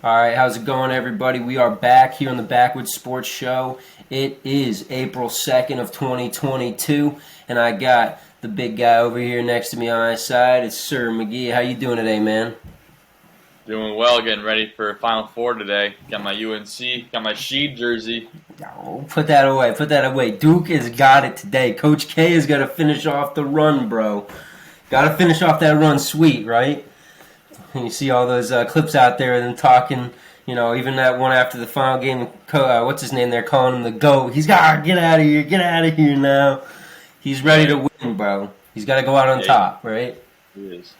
All right, how's it going, everybody? We are back here on the Backwoods Sports Show. It is April 2nd of 2022, and I got the big guy over here next to me on my side. It's Sir McGee. How you doing today, man? Doing well, getting ready for Final Four today. Got my UNC, got my Sheed jersey. Oh, put that away. Put that away. Duke has got it today. Coach K is going to finish off the run, bro. Got to finish off that run sweet, right? And you see all those clips out there and talking, even that one after the final game, what's his name? They're calling him the GOAT. He's got to get out of here now. He's ready to win, bro. He's got to go out on top, right? He is.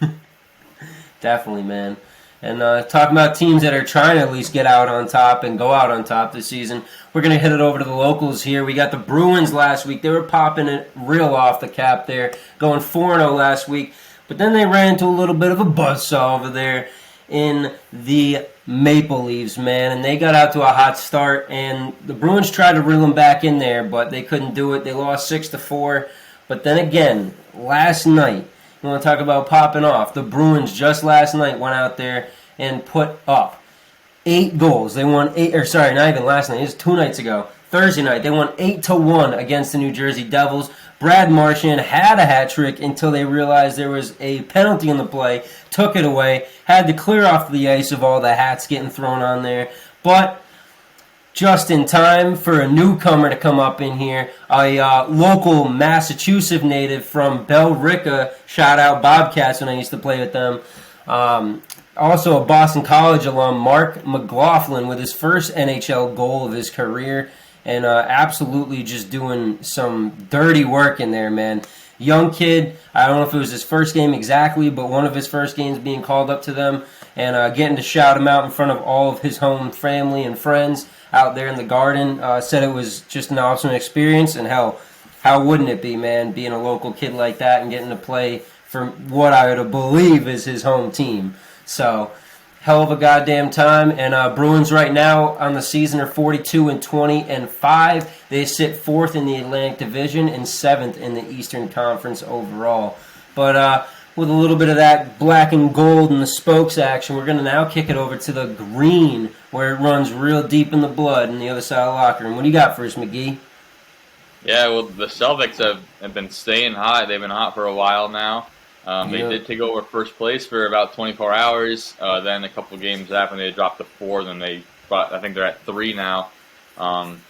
Definitely, man. And talking about teams that are trying to at least get out on top and go out on top this season, we're going to hit it over to the locals here. We got the Bruins last week. They were popping it real off the cap there, going 4-0 last week. But then they ran into a little bit of a buzzsaw over there in the Maple Leafs, man. And they got out to a hot start. And the Bruins tried to reel them back in there, but they couldn't do it. They lost 6-4. But then again, last night, you want to talk about popping off. The Bruins just last night went out there and put up 8 goals. They won 8, or sorry, not even last night. It was 2 nights ago. Thursday night, they won 8-1 against the New Jersey Devils. Brad Marchand had a hat trick until they realized there was a penalty in the play, took it away, had to clear off the ice of all the hats getting thrown on there. But just in time for a newcomer to come up in here, a local Massachusetts native from Billerica, shout out Bobcats when I used to play with them. Also a Boston College alum, Mark McLaughlin, with his first NHL goal of his career. And absolutely just doing some dirty work in there, man. Young kid, I don't know if it was his first game exactly, but one of his first games being called up to them and getting to shout him out in front of all of his home family and friends out there in the Garden. Said it was just an awesome experience, and hell, how wouldn't it be, man, being a local kid like that and getting to play for what I would believe is his home team. So, hell of a goddamn time. And Bruins right now on the season are 42-20-5. They sit 4th in the Atlantic Division and 7th in the Eastern Conference overall. But with a little bit of that black and gold and the spokes action, we're going to now kick it over to the green, where it runs real deep in the blood in the other side of the locker room. What do you got for us, McGee? Yeah, well, the Celtics have been staying hot. They've been hot for a while now. They did take over first place for about 24 hours. Then a couple games after they dropped to 4. Then I think they're at 3 now. And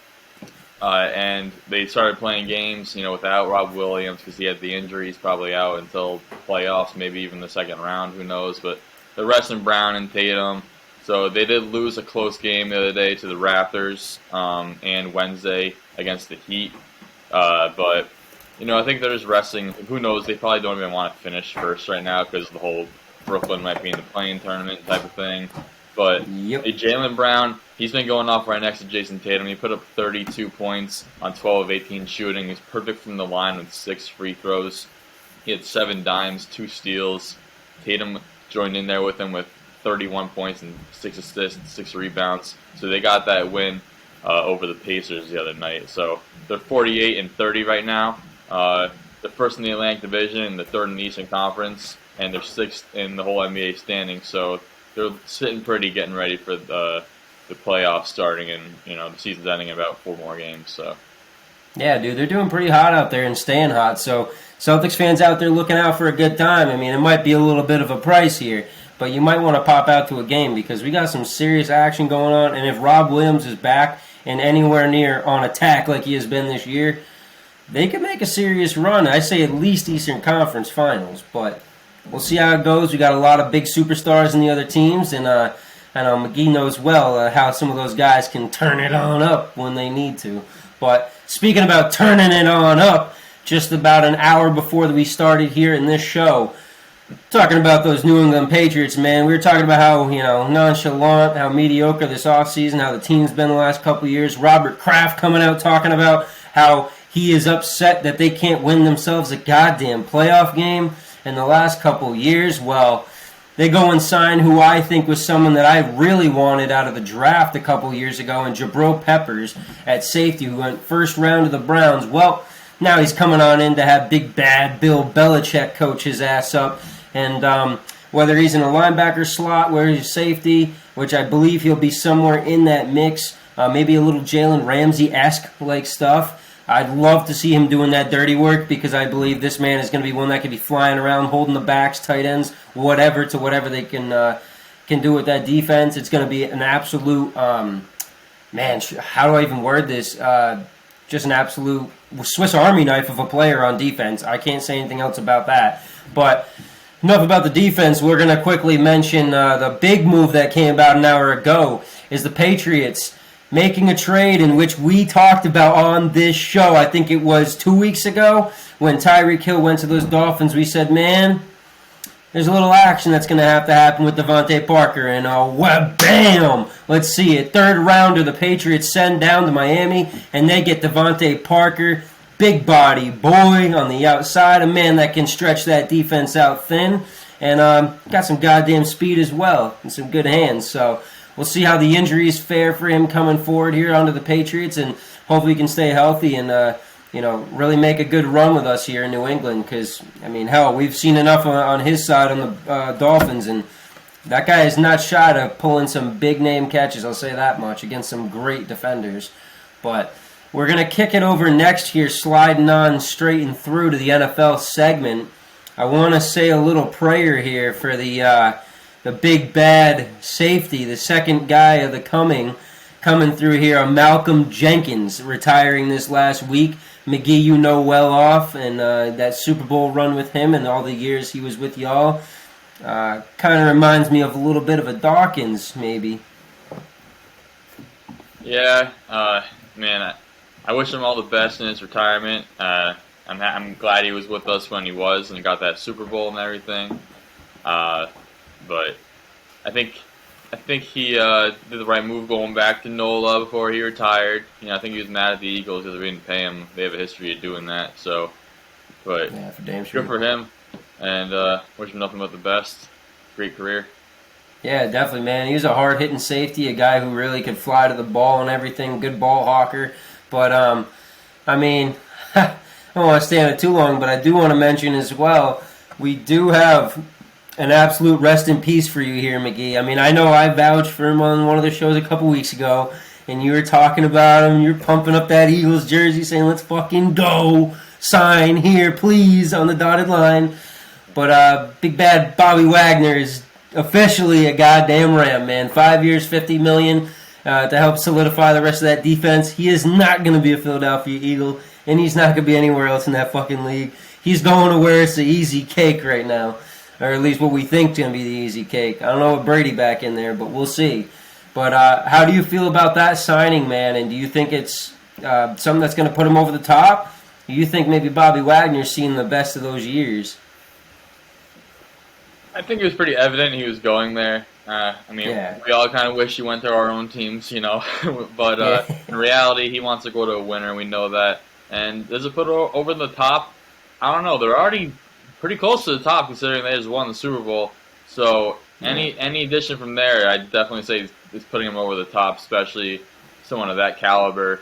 they started playing games, without Rob Williams because he had the injury. He's probably out until playoffs, maybe even the second round. Who knows? But they're resting Brown and Tatum. So they did lose a close game the other day to the Raptors and Wednesday against the Heat. But I think they're just resting. Who knows? They probably don't even want to finish first right now because the whole Brooklyn might be in the play-in tournament type of thing. But Jaylen Brown, he's been going off right next to Jason Tatum. He put up 32 points on 12 of 18 shooting. He's perfect from the line with 6 free throws. He had 7 dimes, 2 steals. Tatum joined in there with him with 31 points and 6 assists and 6 rebounds. So they got that win over the Pacers the other night. So they're 48-30 right now. They're first in the Atlantic Division and the 3rd in the Eastern Conference, and they're 6th in the whole NBA standing. So they're sitting pretty, getting ready for the playoffs starting, and the season's ending in about 4 more games. So yeah, dude, they're doing pretty hot out there and staying hot. So Celtics fans out there looking out for a good time. I mean, it might be a little bit of a price here, but you might want to pop out to a game because we got some serious action going on. And if Rob Williams is back and anywhere near on attack like he has been this year, they could make a serious run. I say at least Eastern Conference Finals, but we'll see how it goes. We got a lot of big superstars in the other teams, and McGee knows well how some of those guys can turn it on up when they need to. But speaking about turning it on up, just about an hour before we started here in this show, talking about those New England Patriots, man. We were talking about how, nonchalant, how mediocre this offseason, how the team's been the last couple of years. Robert Kraft coming out talking about how he is upset that they can't win themselves a goddamn playoff game in the last couple of years. Well, they go and sign who I think was someone that I really wanted out of the draft a couple of years ago, in Jabril Peppers at safety, who went first round to the Browns. Well, now he's coming on in to have big bad Bill Belichick coach his ass up. And whether he's in a linebacker slot, whether he's safety, which I believe he'll be somewhere in that mix. Maybe a little Jalen Ramsey-esque like stuff. I'd love to see him doing that dirty work because I believe this man is going to be one that could be flying around, holding the backs, tight ends, whatever they can do with that defense. It's going to be an absolute, man, how do I even word this? Just an absolute Swiss Army knife of a player on defense. I can't say anything else about that. But enough about the defense. We're going to quickly mention the big move that came about an hour ago is the Patriots making a trade in which we talked about on this show. I think it was 2 weeks ago when Tyreek Hill went to those Dolphins. We said, man, there's a little action that's going to happen with Devontae Parker. And well, bam! Let's see it. Third rounder, the Patriots send down to Miami, and they get Devontae Parker. Big body boy on the outside, a man that can stretch that defense out thin. And got some goddamn speed as well and some good hands. So we'll see how the injuries fare for him coming forward here onto the Patriots, and hopefully he can stay healthy and really make a good run with us here in New England. Because I mean, hell, we've seen enough on his side on the Dolphins, and that guy is not shy of pulling some big name catches. I'll say that much against some great defenders. But we're gonna kick it over next here, sliding on straight and through to the NFL segment. I want to say a little prayer here for the big bad safety, the second guy of the coming through here, Malcolm Jenkins, retiring this last week. McGee, you know well off, and that Super Bowl run with him and all the years he was with y'all kind of reminds me of a little bit of a Dawkins, maybe. Yeah, man, I wish him all the best in his retirement. I'm glad he was with us when he was and got that Super Bowl and everything. But I think he did the right move going back to NOLA before he retired. I think he was mad at the Eagles because we didn't pay him. They have a history of doing that. So, but yeah, for damn sure. Good for him, and wish him nothing but the best. Great career. Yeah, definitely, man. He was a hard-hitting safety, a guy who really could fly to the ball and everything. Good ball hawker. But I mean, I don't want to stay on it too long, but I do want to mention as well, we do have an absolute rest in peace for you here, McGee. I mean, I know I vouched for him on one of the shows a couple weeks ago, and you were talking about him. You're pumping up that Eagles jersey, saying, let's fucking go. Sign here, please, on the dotted line. But big bad Bobby Wagner is officially a goddamn Ram, man. 5 years, $50 million to help solidify the rest of that defense. He is not going to be a Philadelphia Eagle, and he's not going to be anywhere else in that fucking league. He's going to where it's the easy cake right now. Or at least what we think is going to be the easy cake. I don't know what Brady back in there, but we'll see. But how do you feel about that signing, man? And do you think it's something that's going to put him over the top? Do you think maybe Bobby Wagner's seen the best of those years? I think it was pretty evident he was going there. We all kind of wish he went to our own teams, But in reality, he wants to go to a winner. We know that. And does it put over the top? I don't know. They're already pretty close to the top, considering they just won the Super Bowl. So any addition from there, I'd definitely say is putting him over the top, especially someone of that caliber.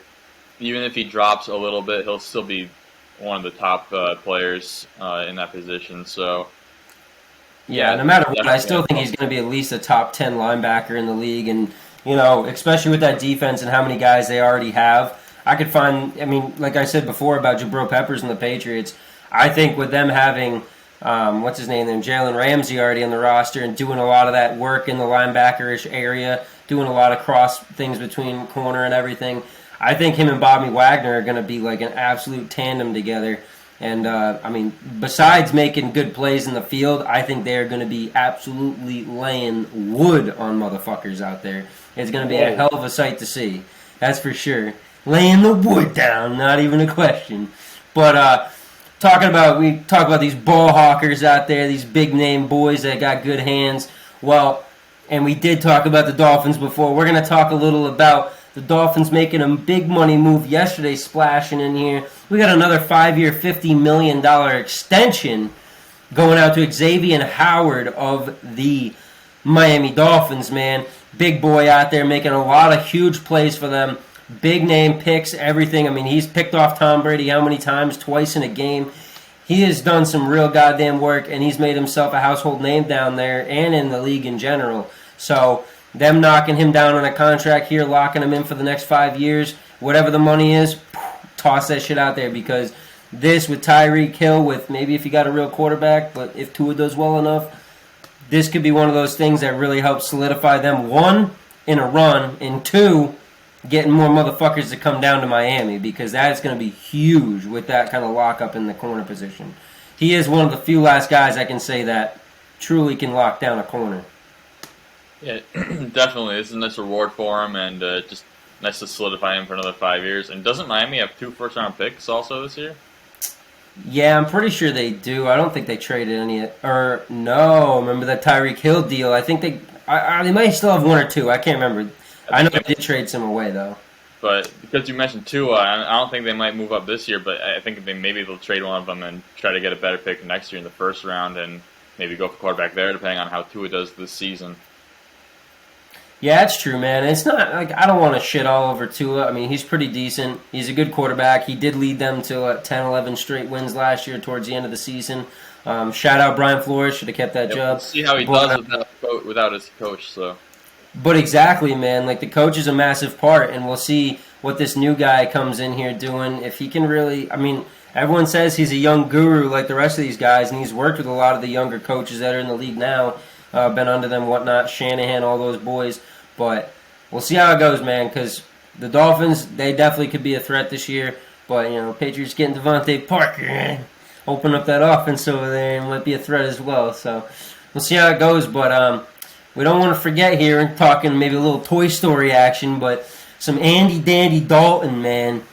Even if he drops a little bit, he'll still be one of the top players in that position. So yeah, no matter what, I still think he's going to be at least a top 10 linebacker in the league, and especially with that defense and how many guys they already have. I could find, like I said before about Jabril Peppers and the Patriots. I think with them having, what's his name then, Jalen Ramsey already on the roster and doing a lot of that work in the linebacker-ish area, doing a lot of cross things between corner and everything, I think him and Bobby Wagner are going to be like an absolute tandem together. And, besides making good plays in the field, I think they're going to be absolutely laying wood on motherfuckers out there. It's going to be a hell of a sight to see. That's for sure. Laying the wood down, not even a question. But, we talk about these ball hawkers out there, these big name boys that got good hands. Well, and we did talk about the Dolphins before. We're going to talk a little about the Dolphins making a big money move yesterday, splashing in here. We got another 5-year, $50 million extension going out to Xavier Howard of the Miami Dolphins, man. Big boy out there making a lot of huge plays for them. Big name picks, everything. He's picked off Tom Brady how many times? Twice in a game. He has done some real goddamn work, and he's made himself a household name down there and in the league in general. So them knocking him down on a contract here, locking him in for the next 5 years, whatever the money is, toss that shit out there because this with Tyreek Hill, with maybe if you got a real quarterback, but if Tua does well enough, this could be one of those things that really helps solidify them, one, in a run, and two, getting more motherfuckers to come down to Miami because that is going to be huge with that kind of lockup in the corner position. He is one of the few last guys I can say that truly can lock down a corner. Yeah, definitely. It's a nice reward for him, and just nice to solidify him for another 5 years. And doesn't Miami have 2 first-round picks also this year? Yeah, I'm pretty sure they do. I don't think they traded any. Or no, remember that Tyreek Hill deal? I think they might still have 1 or 2. I can't remember. I know they did trade some away though. But because you mentioned Tua, I don't think they might move up this year. But I think maybe they'll trade one of them and try to get a better pick next year in the first round, and maybe go for quarterback there, depending on how Tua does this season. Yeah, it's true, man. It's not like I don't want to shit all over Tua. I mean, he's pretty decent. He's a good quarterback. He did lead them to 10, 11 straight wins last year towards the end of the season. Shout out Brian Flores, should have kept that job. We'll see how he does without his coach. So, but exactly, man. Like the coach is a massive part, and we'll see what this new guy comes in here doing. If he can really, I mean, everyone says he's a young guru like the rest of these guys, and he's worked with a lot of the younger coaches that are in the league now. Been under them, whatnot, Shanahan, all those boys. But we'll see how it goes, man, because the Dolphins, they definitely could be a threat this year. But, you know, Patriots getting Devontae Parker, open up that offense over there and might be a threat as well. So we'll see how it goes. But we don't want to forget here, and talking maybe a little Toy Story action, but some Andy Dandy Dalton, man,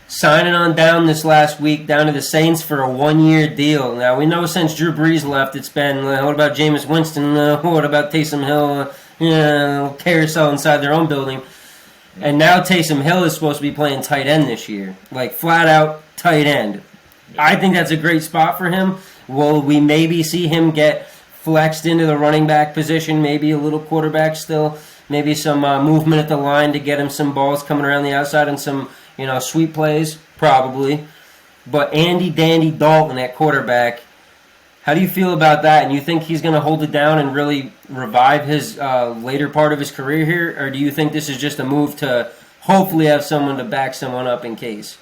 signing on down this last week down to the Saints for a 1-year deal. Now, we know since Drew Brees left, it's been, what about Jameis Winston? What about Taysom Hill? Carousel inside their own building. And now Taysom Hill is supposed to be playing tight end this year. Like, flat out tight end. I think that's a great spot for him. Will we maybe see him get flexed into the running back position? Maybe a little quarterback still. Maybe some movement at the line to get him some balls coming around the outside and some, sweep plays? Probably. But Andy Dandy Dalton at quarterback, how do you feel about that? And you think he's going to hold it down and really revive his later part of his career here? Or do you think this is just a move to hopefully have someone to back someone up in case?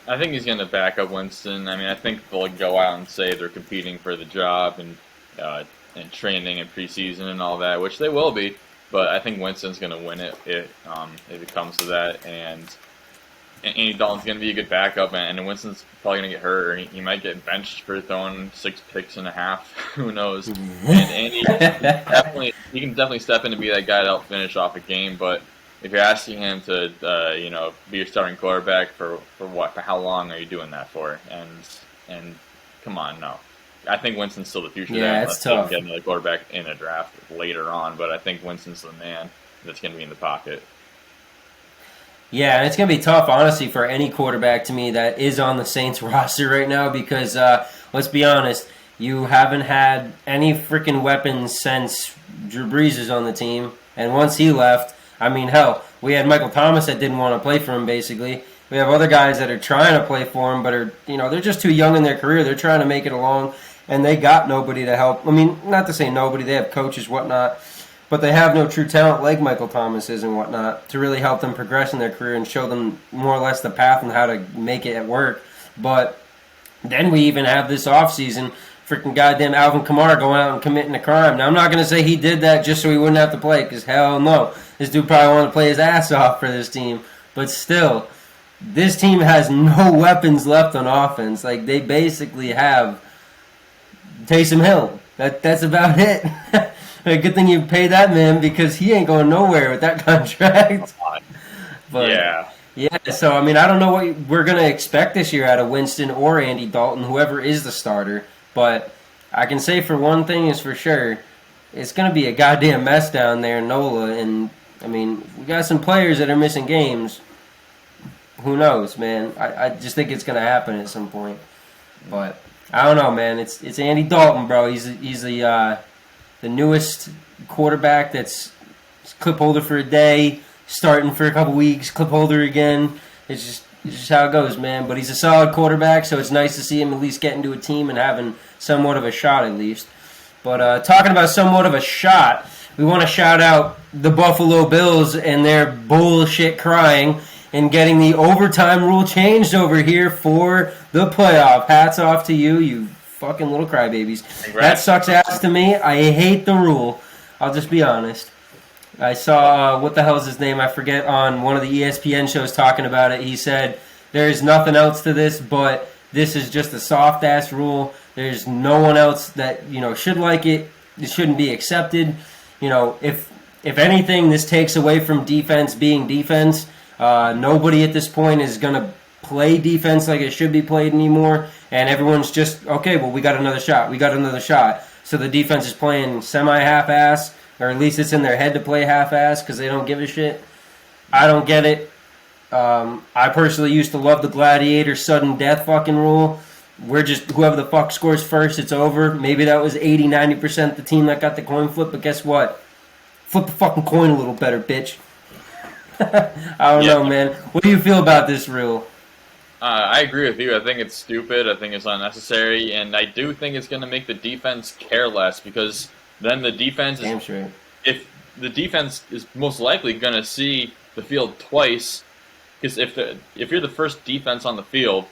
I think he's going to back up Winston. I mean, I think they'll go out and say they're competing for the job and training and preseason and all that, which they will be. But I think Winston's going to win it if it comes to that. And Andy Dalton's going to be a good backup, and Winston's probably going to get hurt, or he might get benched for throwing 6 picks and a half. Who knows? And Andy, he can definitely step in and be that guy to help finish off a game. But if you're asking him to, be your starting quarterback for what? For how long are you doing that for? And come on, no. I think Winston's still the future. Yeah, it's tough. Get another quarterback in a draft later on, but I think Winston's the man that's going to be in the pocket. Yeah, and it's going to be tough, honestly, for any quarterback to me that is on the Saints roster right now because, let's be honest, you haven't had any freaking weapons since Drew Brees is on the team. And once he left, I mean, hell, we had Michael Thomas that didn't want to play for him, basically. We have other guys that are trying to play for him, but are, they're just too young in their career. They're trying to make it along, and they got nobody to help. I mean, not to say nobody. They have coaches, whatnot. But they have no true talent like Michael Thomas is and whatnot to really help them progress in their career and show them more or less the path and how to make it at work. But then we even have this offseason, freaking goddamn Alvin Kamara going out and committing a crime. Now, I'm not going to say he did that just so he wouldn't have to play, because hell no. This dude probably wanted to play his ass off for this team. But still, this team has no weapons left on offense. Like, they basically have Taysom Hill. That's about it. Good thing you pay that man because he ain't going nowhere with that contract. But, yeah. So, I mean, I don't know what we're going to expect this year out of Winston or Andy Dalton, whoever is the starter. But I can say for one thing is for sure, it's going to be a goddamn mess down there in NOLA. And, I mean, we got some players that are missing games. Who knows, man? I just think it's going to happen at some point. But I don't know, man. It's Andy Dalton, bro. He's the newest quarterback that's clip holder for a day, starting for a couple weeks, clip holder again. It's just how it goes, man. But he's a solid quarterback, so it's nice to see him at least getting to a team and having somewhat of a shot at least. But talking about somewhat of a shot, we want to shout out the Buffalo Bills and their bullshit crying and getting the overtime rule changed over here for the playoff. Hats off to you, you fucking little crybabies. That sucks ass to me. I hate the rule. I'll just be honest. I saw, what the hell is his name? I forget, on one of the ESPN shows talking about it. He said, there's nothing else to this, but this is just a soft-ass rule. There's no one else that, should like it. It shouldn't be accepted. If anything, this takes away from defense being defense. Nobody at this point is going to play defense like it should be played anymore. And everyone's just, okay, well, we got another shot. We got another shot. So the defense is playing semi-half-ass, or at least it's in their head to play half-ass because they don't give a shit. I don't get it. I personally used to love the gladiator sudden death fucking rule. We're just, whoever the fuck scores first, it's over. Maybe that was 80-90% the team that got the coin flip, but guess what? Flip the fucking coin a little better, bitch. I don't know, man. What do you feel about this rule? I agree with you. I think it's stupid. I think it's unnecessary. And I do think it's going to make the defense care less because then the defense Damn straight. If the defense is most likely going to see the field twice, because if you're the first defense on the field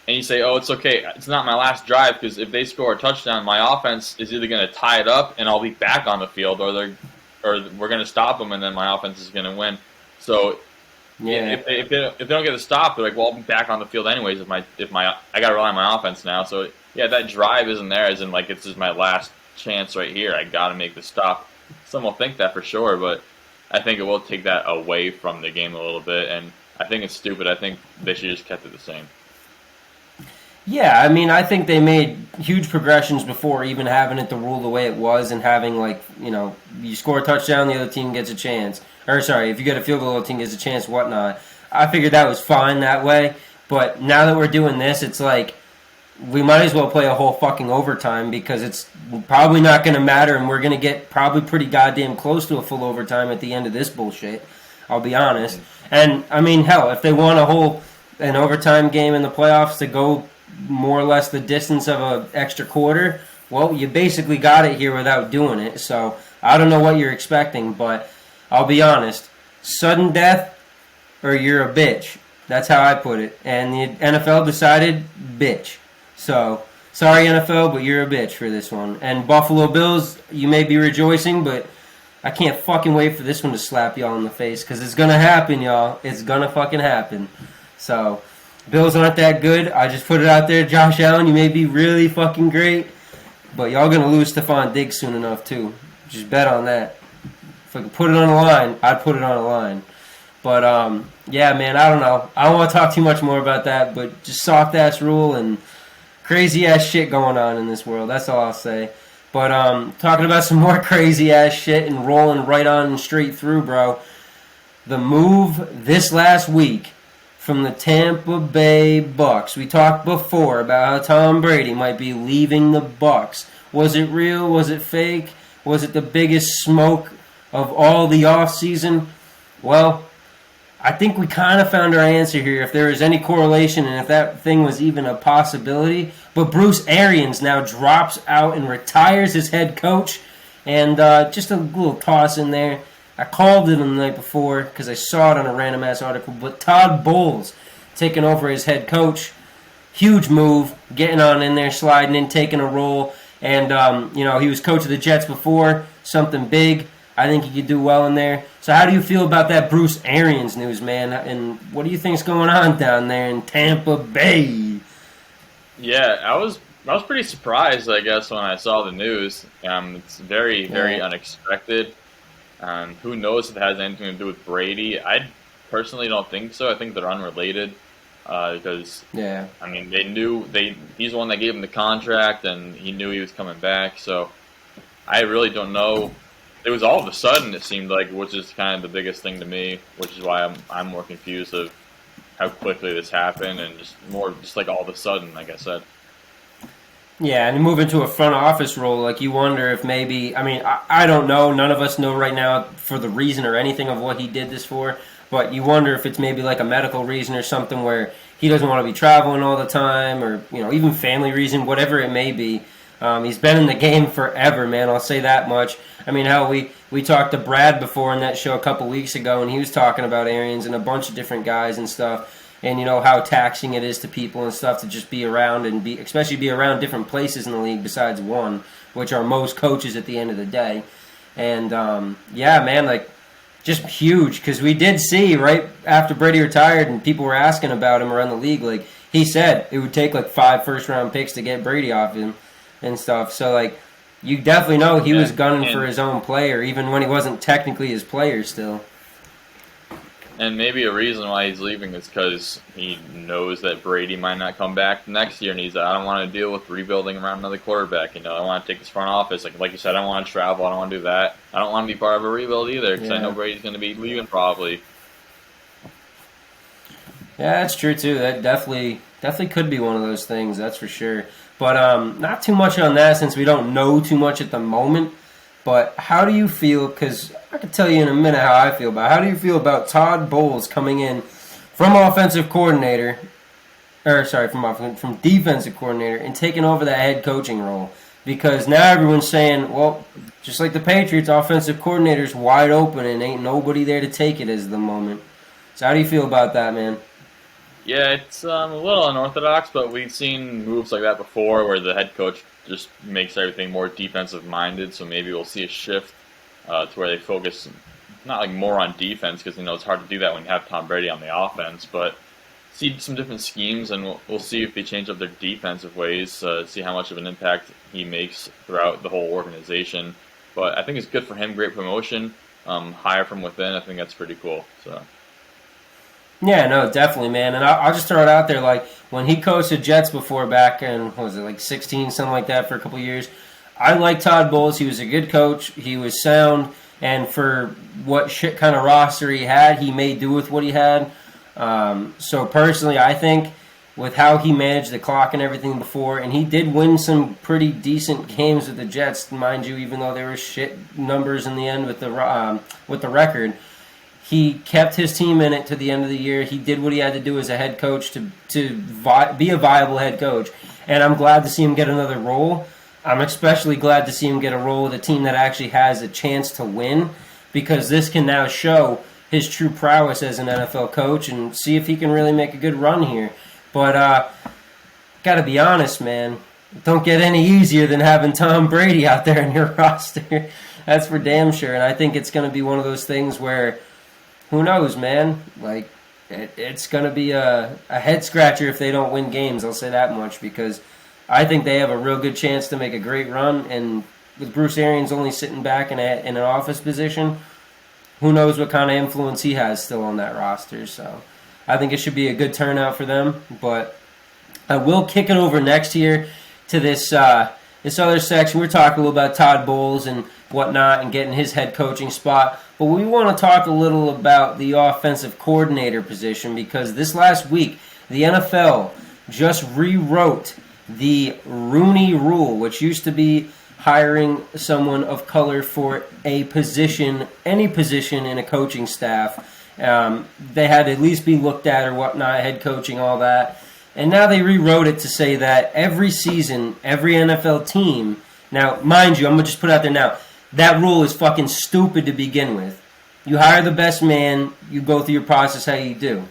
and you say, oh, it's okay, it's not my last drive because if they score a touchdown, my offense is either going to tie it up and I'll be back on the field, or we're going to stop them and then my offense is going to win. So if they don't get a stop, they're like, well, I'll be back on the field anyways. I got to rely on my offense now. So yeah, that drive isn't there as in like this is my last chance right here. I got to make the stop. Some will think that for sure, but I think it will take that away from the game a little bit, and I think it's stupid. I think they should just kept it the same. Yeah, I mean, I think they made huge progressions before even having it the rule the way it was and having, you score a touchdown, the other team gets a chance. Or, sorry, if you get a field goal, the other team gets a chance, whatnot. I figured that was fine that way, but now that we're doing this, it's like, we might as well play a whole fucking overtime because it's probably not going to matter, and we're going to get probably pretty goddamn close to a full overtime at the end of this bullshit. I'll be honest. And, I mean, hell, if they want an overtime game in the playoffs to go more or less the distance of an extra quarter, well, you basically got it here without doing it. So I don't know what you're expecting, but I'll be honest. Sudden death or you're a bitch. That's how I put it. And the NFL decided bitch. So, sorry NFL, but you're a bitch for this one. And Buffalo Bills, you may be rejoicing, but I can't fucking wait for this one to slap y'all in the face because it's going to happen, y'all. It's going to fucking happen. So, Bills aren't that good. I just put it out there. Josh Allen, you may be really fucking great, but y'all going to lose Stephon Diggs soon enough, too. Just bet on that. If I could put it on the line, I'd put it on the line. But, yeah, man, I don't know. I don't want to talk too much more about that, but just soft-ass rule and crazy-ass shit going on in this world. That's all I'll say. But talking about some more crazy-ass shit and rolling right on and straight through, bro. The move this last week from the Tampa Bay Bucks. We talked before about how Tom Brady might be leaving the Bucks. Was it real? Was it fake? Was it the biggest smoke of all the offseason? Well, I think we kind of found our answer here, if there is any correlation and if that thing was even a possibility. But Bruce Arians now drops out and retires as head coach. And just a little toss in there. I called it the night before because I saw it on a random-ass article. But Todd Bowles taking over as head coach. Huge move, getting on in there, sliding in, taking a role. And, he was coach of the Jets before. Something big. I think he could do well in there. So how do you feel about that Bruce Arians news, man? And what do you think's going on down there in Tampa Bay? Yeah, I was pretty surprised, I guess, when I saw the news. It's very, very unexpected. Who knows if it has anything to do with Brady? I personally don't think so. I think they're unrelated because, I mean, he's the one that gave him the contract, and he knew he was coming back. So I really don't know. It was all of a sudden, it seemed like, which is kind of the biggest thing to me, which is why I'm more confused of how quickly this happened and just like all of a sudden, like I said. Yeah, and you move into a front office role, like you wonder if maybe, I don't know, none of us know right now for the reason or anything of what he did this for, but you wonder if it's maybe like a medical reason or something where he doesn't want to be traveling all the time or, even family reason, whatever it may be. He's been in the game forever, man. I'll say that much. I mean, how we talked to Brad before in that show a couple weeks ago, and he was talking about Arians and a bunch of different guys and stuff, and how taxing it is to people and stuff to just be around and especially be around different places in the league besides one, which are most coaches at the end of the day. And yeah, man, like just huge, because we did see right after Brady retired and people were asking about him around the league, like he said it would take like 5 first-round picks to get Brady off him and stuff. So like you definitely know he was gunning for his own player, even when he wasn't technically his player still. And maybe a reason why he's leaving is because he knows that Brady might not come back next year, and he's like, I don't want to deal with rebuilding around another quarterback. I want to take this front office. Like you said, I don't want to travel. I don't want to do that. I don't want to be part of a rebuild either, because I know Brady's going to be leaving probably. Yeah, that's true too. That definitely could be one of those things. That's for sure. But not too much on that since we don't know too much at the moment. But how do you feel, because I can tell you in a minute how I feel about it. How do you feel about Todd Bowles coming in from offensive coordinator, from defensive coordinator and taking over that head coaching role? Because now everyone's saying, well, just like the Patriots, offensive coordinator's wide open and ain't nobody there to take it as the moment. So how do you feel about that, man? Yeah, it's a little unorthodox, but we've seen moves like that before where the head coach just makes everything more defensive-minded, so maybe we'll see a shift to where they focus not like more on defense, because it's hard to do that when you have Tom Brady on the offense, but see some different schemes, and we'll see if they change up their defensive ways, see how much of an impact he makes throughout the whole organization. But I think it's good for him, great promotion, hire from within. I think that's pretty cool. So. Yeah, no, definitely, man. And I'll just throw it out there, like, when he coached the Jets before back in, what was it, like 16, something like that for a couple of years, I like Todd Bowles. He was a good coach. He was sound. And for what shit kind of roster he had, he made do with what he had. So personally, I think with how he managed the clock and everything before, and he did win some pretty decent games with the Jets, mind you, even though there were shit numbers in the end with the record. He kept his team in it to the end of the year. He did what he had to do as a head coach to be a viable head coach. And I'm glad to see him get another role. I'm especially glad to see him get a role with a team that actually has a chance to win, because this can now show his true prowess as an NFL coach and see if he can really make a good run here. But got to be honest, man, don't get any easier than having Tom Brady out there in your roster. That's for damn sure. And I think it's going to be one of those things where, who knows, man? Like, it's going to be a head-scratcher if they don't win games, I'll say that much, because I think they have a real good chance to make a great run, and with Bruce Arians only sitting back in an office position, who knows what kind of influence he has still on that roster. So I think it should be a good turnout for them. But I will kick it over next year to this other section. We're talking a little about Todd Bowles and whatnot and getting his head coaching spot. But we want to talk a little about the offensive coordinator position, because this last week the NFL just rewrote the Rooney Rule, which used to be hiring someone of color for a position, any position in a coaching staff. They had to at least be looked at or whatnot, head coaching, all that. And now they rewrote it to say that every season, every NFL team, now, mind you, I'm going to just put it out there now, that rule is fucking stupid to begin with. You hire the best man, you go through your process how you do.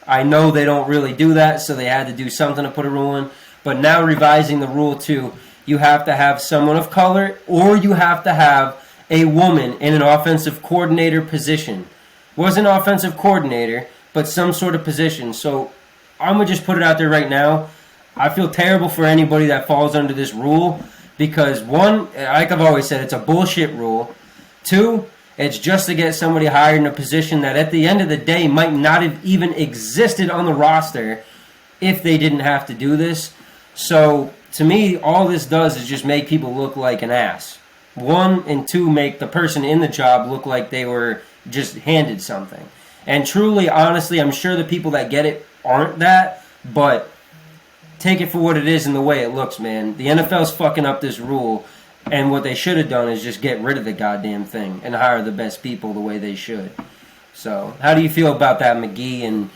I know they don't really do that, so they had to do something to put a rule in. But now revising the rule to, you have to have someone of color, or you have to have a woman in an offensive coordinator position. Wasn't offensive coordinator, but some sort of position. So I'm going to just put it out there right now. I feel terrible for anybody that falls under this rule, because one, like I've always said, it's a bullshit rule. Two, it's just to get somebody hired in a position that at the end of the day might not have even existed on the roster if they didn't have to do this. So to me, all this does is just make people look like an ass. One, and two, make the person in the job look like they were just handed something. And truly, honestly, I'm sure the people that get it aren't that, but take it for what it is and the way it looks, man. The NFL's fucking up this rule, and what they should have done is just get rid of the goddamn thing and hire the best people the way they should. So, how do you feel about that, McGee,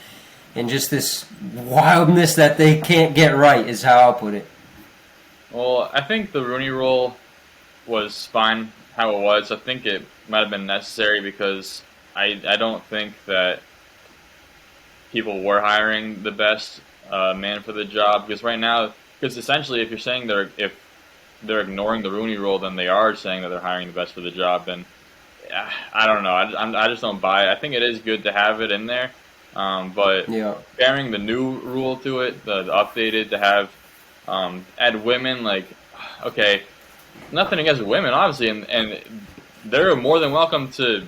and just this wildness that they can't get right is how I'll put it. Well, I think the Rooney Rule was fine how it was. I think it might have been necessary because I don't think that people were hiring the best man for the job. Because right now, because essentially, if you're saying they're ignoring the Rooney Rule, then they are saying that they're hiring the best for the job. Then I don't know. I just don't buy it. I think it is good to have it in there, but Yeah. pairing the new rule to it, the updated to have add women, like okay, nothing against women, obviously, and they're more than welcome to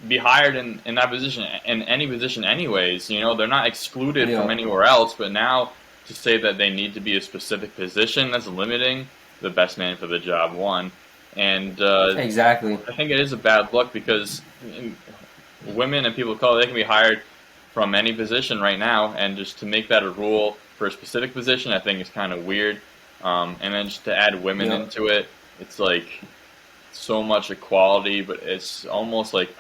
be hired in that position, in any position anyways. You know, they're not excluded Yeah. from anywhere else, but now to say that they need to be a specific position, that's limiting the best man for the job, one. And Exactly. I think it is a bad look because women and people of color, they can be hired from any position right now, and just to make that a rule for a specific position, I think is kind of weird. And then just to add women Yeah. into it, it's like so much equality, but it's almost like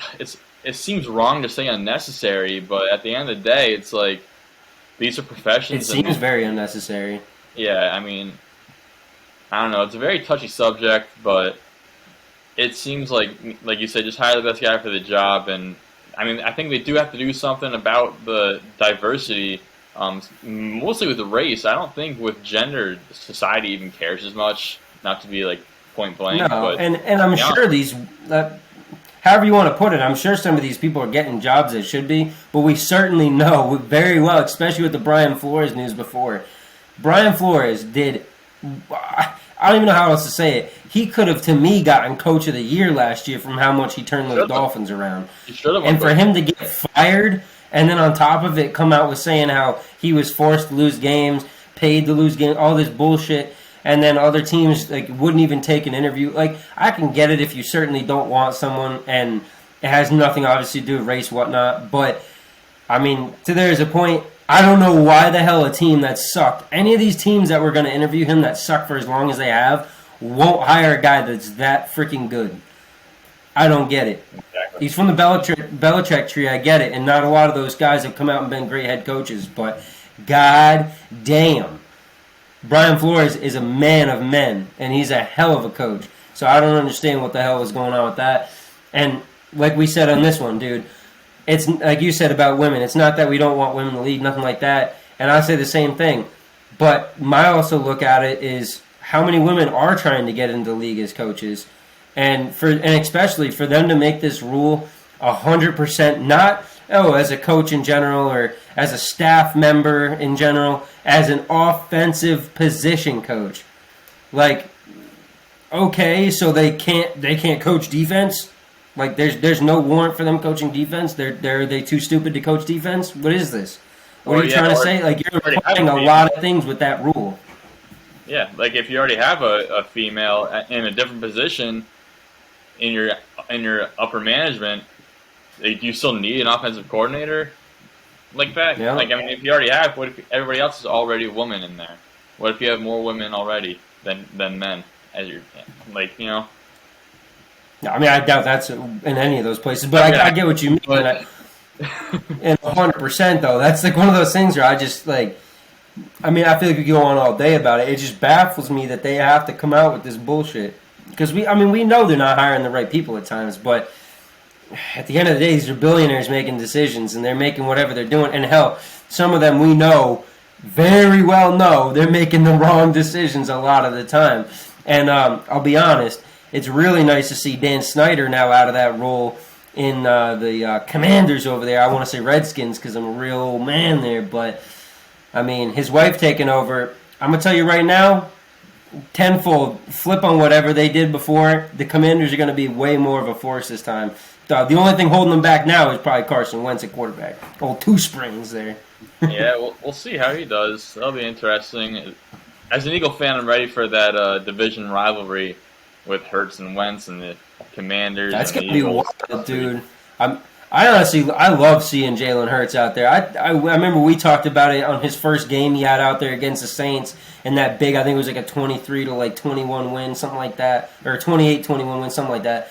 it seems wrong to say unnecessary, but at the end of the day, it's like these are It professions, seems and very unnecessary. yeah, I mean, I don't know, it's a very touchy subject, but it seems like you said, just hire the best guy for the job, and I mean, I think they do have to do something about the diversity. Mostly with the race, I don't think with gender society even cares as much. Not to be like point blank, No, but and I'm yeah, sure these, however you want to put it, I'm sure some of these people are getting jobs that should be, but we certainly know very well, especially with the Brian Flores news before. Brian Flores did, I don't even know how else to say it. He could have, to me, gotten Coach of the Year last year from how much he turned those should have. Dolphins around. You should have. And for him to get fired and then on top of it come out with saying how he was forced to lose games, paid to lose games, all this bullshit, and then other teams like wouldn't even take an interview. Like, I can get it if you certainly don't want someone and it has nothing obviously to do with race, whatnot, but I mean, to there is a point. I don't know why the hell a team that sucked, any of these teams that were going to interview him that sucked for as long as they have, won't hire a guy that's that freaking good. I don't get it. Exactly. He's from the Belichick tree, I get it, and not a lot of those guys have come out and been great head coaches, but god damn. Brian Flores is a man of men, and he's a hell of a coach. So I don't understand what the hell was going on with that. And like we said on this one, dude, it's like you said about women. It's not that we don't want women to lead, nothing like that. And I say the same thing. But my also look at it is how many women are trying to get into the league as coaches, and especially for them to make this rule 100%, not as a coach in general or as a staff member in general, as an offensive position coach. Like, okay, so they can't coach defense. Like there's no warrant for them coaching defense. Are they too stupid to coach defense? What is this? What are you trying to say? Like, you're already have implying a a female. lot of things with that rule. Yeah, like if you already have a female in a different position in your upper management, like, do you still need an offensive coordinator like that? Yeah. Like, I mean, if you already have, what if everybody else is already a woman in there? What if you have more women already than men? As you're like, you know. I mean, I doubt that's in any of those places, but Yeah. I get what you mean. But- And 100% though, that's like one of those things where I just like. I mean, I feel like we could go on all day about it. It just baffles me that they have to come out with this bullshit. Because we know they're not hiring the right people at times, but at the end of the day, these are billionaires making decisions, and they're making whatever they're doing. And hell, some of them we know, very well know, they're making the wrong decisions a lot of the time. And I'll be honest, it's really nice to see Dan Snyder now out of that role in the Commanders over there. I want to say Redskins because I'm a real old man there, but I mean, his wife taking over. I'm gonna tell you right now, tenfold flip on whatever they did before. The Commanders are going to be way more of a force this time. The only thing holding them back now is probably Carson Wentz at quarterback. Old two springs there. Yeah, we'll see how he does. That'll be interesting. As an Eagle fan, I'm ready for that division rivalry with Hurts and Wentz and the Commanders. That's and going the to be Eagles. wild, dude. I love seeing Jalen Hurts out there. I remember we talked about it on his first game he had out there against the Saints, and that big, I think it was like a 23 to like 21 win, something like that, or 28-21 win, something like that.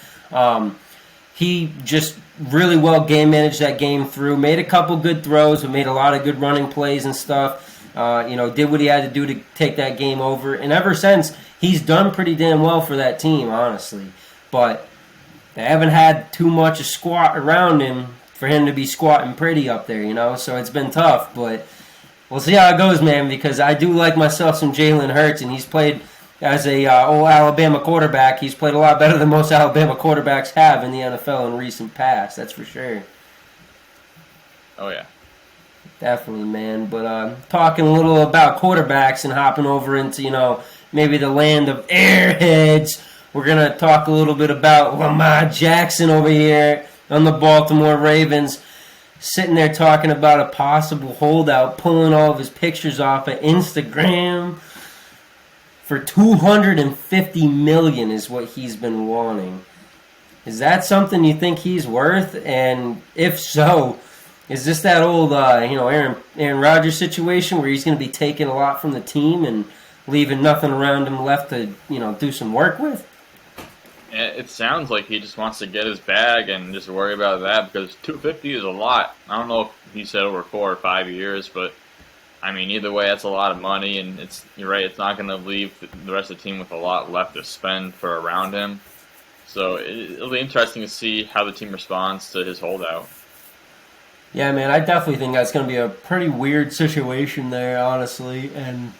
He just really well game managed that game through, made a couple good throws, but made a lot of good running plays and stuff. Did what he had to do to take that game over. And ever since, he's done pretty damn well for that team, honestly. But they haven't had too much a squat around him for him to be squatting pretty up there, So it's been tough, but we'll see how it goes, man, because I do like myself some Jalen Hurts, and he's played as a old Alabama quarterback. He's played a lot better than most Alabama quarterbacks have in the NFL in recent past, that's for sure. Oh, yeah. Definitely, man. But talking a little about quarterbacks and hopping over into, maybe the land of airheads, we're going to talk a little bit about Lamar Jackson over here on the Baltimore Ravens, sitting there talking about a possible holdout, pulling all of his pictures off of Instagram for $250 million is what he's been wanting. Is that something you think he's worth? And if so, is this that old, Aaron Rodgers situation where he's going to be taking a lot from the team and leaving nothing around him left to, do some work with? It sounds like he just wants to get his bag and just worry about that because $250 is a lot. I don't know if he said over 4 or 5 years, but I mean, either way, that's a lot of money, and you're right, it's not going to leave the rest of the team with a lot left to spend for around him. So it'll be interesting to see how the team responds to his holdout. Yeah, man, I definitely think that's going to be a pretty weird situation there, honestly. And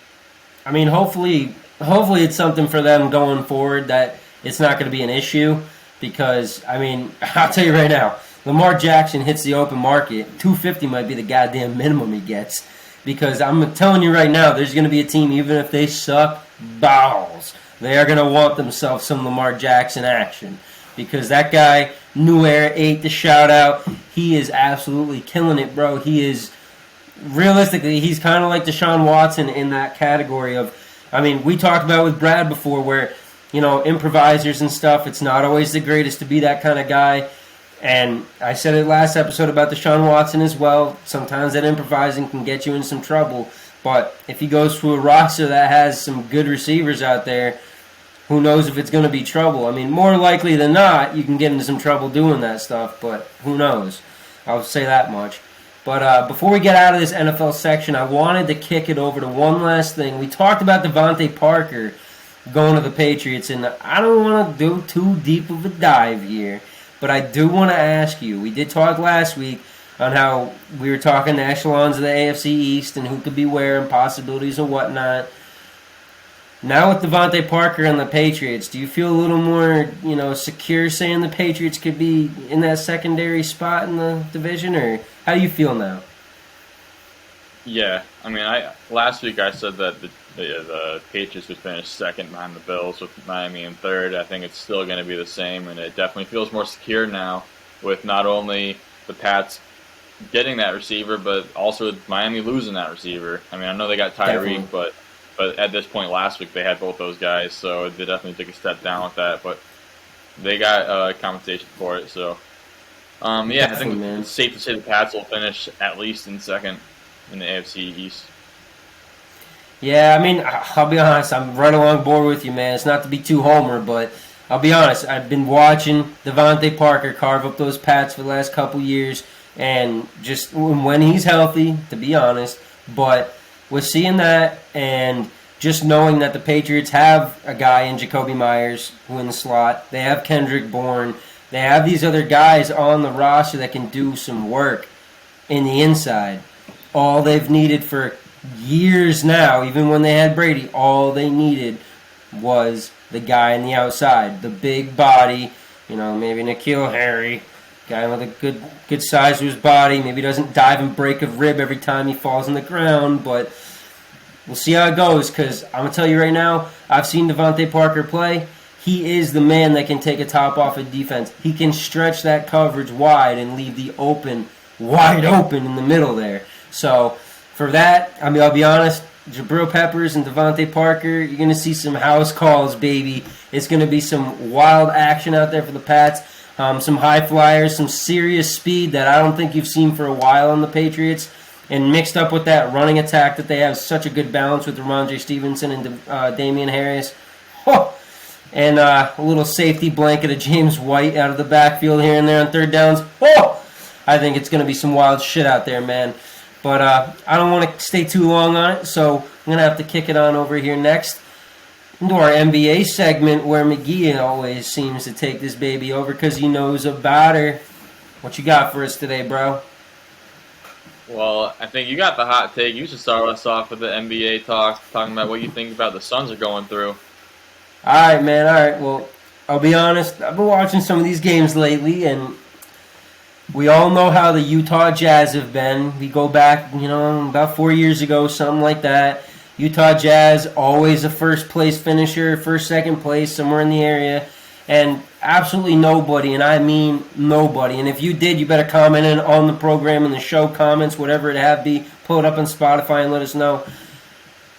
I mean, hopefully it's something for them going forward that it's not going to be an issue because, I mean, I'll tell you right now, Lamar Jackson hits the open market, $250 might be the goddamn minimum he gets because I'm telling you right now, there's going to be a team, even if they suck balls, they are going to want themselves some Lamar Jackson action because that guy, New Era 8, the shout out, he is absolutely killing it, bro. He is, realistically, he's kind of like Deshaun Watson in that category of, I mean, we talked about with Brad before where, improvisers and stuff, it's not always the greatest to be that kind of guy. And I said it last episode about Deshaun Watson as well. Sometimes that improvising can get you in some trouble. But if he goes to a roster that has some good receivers out there, who knows if it's going to be trouble. I mean, more likely than not, you can get into some trouble doing that stuff. But who knows? I'll say that much. But before we get out of this NFL section, I wanted to kick it over to one last thing. We talked about Devontae Parker going to the Patriots, and I don't want to do too deep of a dive here, but I do want to ask you, we did talk last week on how we were talking the echelons of the AFC East and who could be where and possibilities and whatnot. Now with Devontae Parker and the Patriots, do you feel a little more, secure saying the Patriots could be in that secondary spot in the division, or how do you feel now? Yeah, I mean, last week I said that the Patriots would finish second behind the Bills with Miami in third. I think it's still going to be the same, and it definitely feels more secure now with not only the Pats getting that receiver, but also Miami losing that receiver. I mean, I know they got Tyreek, but at this point last week they had both those guys, so they definitely took a step down with that. But they got compensation for it, so I think it's safe to say the Pats will finish at least in second in the AFC East. Yeah, I mean, I'll be honest, I'm right along board with you, man. It's not to be too homer, but I'll be honest, I've been watching Devontae Parker carve up those Pats for the last couple years, and just when he's healthy, to be honest, but with seeing that and just knowing that the Patriots have a guy in Jacoby Myers who in the slot, they have Kendrick Bourne, they have these other guys on the roster that can do some work in the inside. All they've needed for years now, even when they had Brady, all they needed was the guy on the outside, the big body, maybe N'Keal Harry, guy with a good size to his body, maybe doesn't dive and break a rib every time he falls on the ground, but we'll see how it goes, because I'm going to tell you right now, I've seen Devontae Parker play. He is the man that can take a top off of defense. He can stretch that coverage wide and leave the wide open in the middle there. So for that, I mean, I'll be honest, Jabril Peppers and Devontae Parker, you're going to see some house calls, baby. It's going to be some wild action out there for the Pats. Some high flyers, some serious speed that I don't think you've seen for a while on the Patriots. And mixed up with that running attack that they have such a good balance with Ramondre Stevenson and Damian Harris. Oh! And a little safety blanket of James White out of the backfield here and there on third downs. Oh! I think it's going to be some wild shit out there, man. But I don't want to stay too long on it, so I'm going to have to kick it on over here next into our NBA segment where McGee always seems to take this baby over because he knows about her. What you got for us today, bro? Well, I think you got the hot take. You should start us off with the NBA talk, talking about what you think about the Suns are going through. All right, man. All right. Well, I'll be honest. I've been watching some of these games lately, and we all know how the Utah Jazz have been. We go back, about 4 years ago, something like that. Utah Jazz, always a first place finisher, first, second place, somewhere in the area. And absolutely nobody, and I mean nobody. And if you did, you better comment in on the program in the show comments, whatever it have be. Pull it up on Spotify and let us know.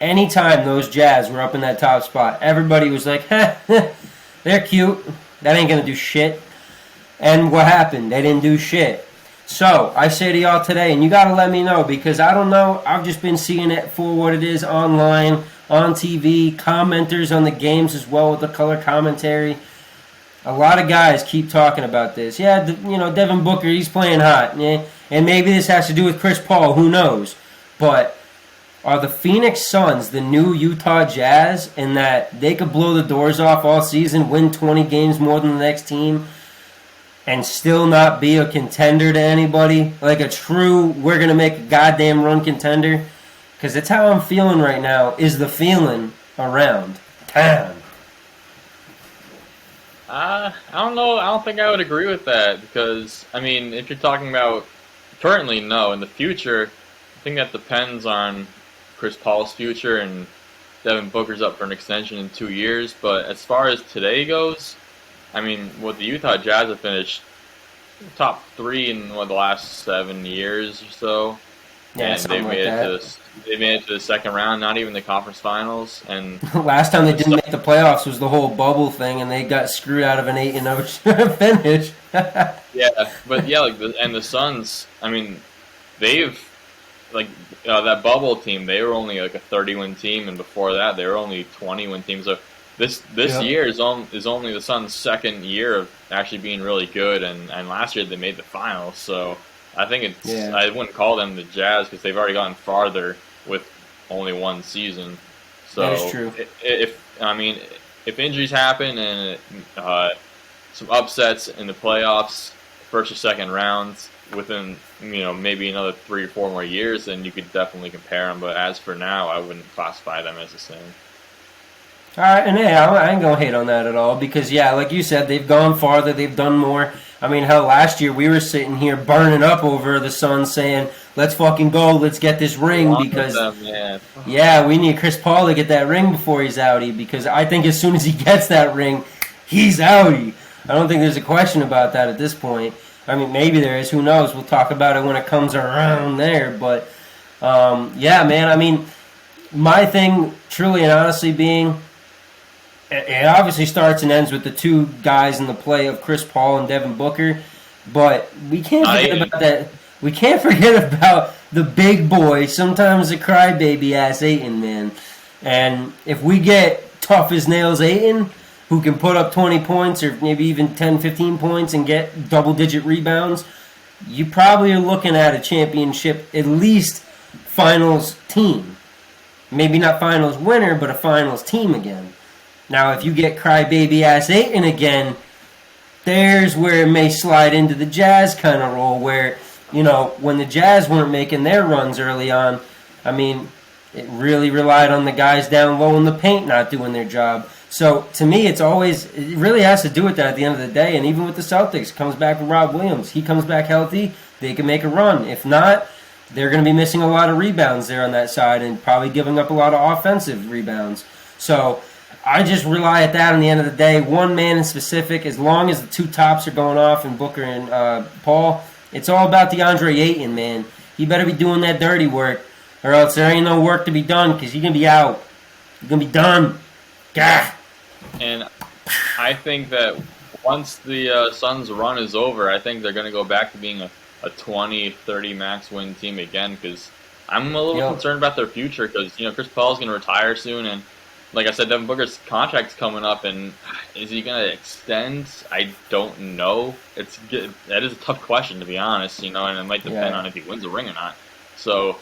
Anytime those Jazz were up in that top spot, everybody was like, they're cute. That ain't going to do shit. And what happened? They didn't do shit. So, I say to y'all today, and you got to let me know, because I don't know. I've just been seeing it for what it is online, on TV, commenters on the games as well with the color commentary. A lot of guys keep talking about this. Yeah, Devin Booker, he's playing hot. Yeah, and maybe this has to do with Chris Paul. Who knows? But are the Phoenix Suns the new Utah Jazz in that they could blow the doors off all season, win 20 games more than the next team, and still not be a contender to anybody? Like a true, we're going to make a goddamn run contender? Because that's how I'm feeling right now, is the feeling around town. I don't know. I don't think I would agree with that because, I mean, if you're talking about currently, no. In the future, I think that depends on Chris Paul's future, and Devin Booker's up for an extension in 2 years. But as far as today goes, I mean, with the Utah Jazz have finished top 3 in the last 7 years or so. Yeah, and they made it to the second round, not even the conference finals. And last time they didn't make the playoffs was the whole bubble thing, and they got screwed out of an 8-0 finish. The Suns. I mean, they've that bubble team. They were only like a 30-win team, and before that, they were only 20-win teams. So this year is only the Suns' second year of actually being really good, and last year they made the finals. So I think I wouldn't call them the Jazz because they've already gotten farther with only one season. So that is true. If injuries happen and some upsets in the playoffs, first or second rounds within maybe another 3 or 4 more years, then you could definitely compare them. But as for now, I wouldn't classify them as the same. All right, and hey, I ain't gonna hate on that at all because like you said, they've gone farther, they've done more. I mean, hell, last year we were sitting here burning up over the Suns saying, let's fucking go, let's get this ring because, we need Chris Paul to get that ring before he's outie because I think as soon as he gets that ring, he's outie. I don't think there's a question about that at this point. I mean, maybe there is, who knows? We'll talk about it when it comes around there, but, man, I mean, my thing, truly and honestly being, it obviously starts and ends with the 2 guys in the play of Chris Paul and Devin Booker, but we can't forget about that. We can't forget about the big boy, sometimes a crybaby ass Ayton, man. And if we get tough as nails Ayton, who can put up 20 points or maybe even 10, 15 points and get double-digit rebounds, you probably are looking at a championship, at least finals team. Maybe not finals winner, but a finals team again. Now, if you get crybaby-ass Ayton again, there's where it may slide into the Jazz kind of role where, when the Jazz weren't making their runs early on, I mean, it really relied on the guys down low in the paint not doing their job. So, to me, it really has to do with that at the end of the day. And even with the Celtics, comes back with Rob Williams. He comes back healthy, they can make a run. If not, they're going to be missing a lot of rebounds there on that side and probably giving up a lot of offensive rebounds. So I just rely at that on the end of the day. One man in specific, as long as the 2 tops are going off in Booker and Paul, it's all about DeAndre Ayton, man. He better be doing that dirty work, or else there ain't no work to be done because he's going to be out. He's going to be done. Gah! And I think that once the Suns' run is over, I think they're going to go back to being a 20, 30 max win team again because I'm a little concerned about their future because, Chris Paul's going to retire soon and like I said, Devin Booker's contract's coming up, and is he going to extend? I don't know. That is a tough question, to be honest, and it might depend on if he wins a ring or not. So,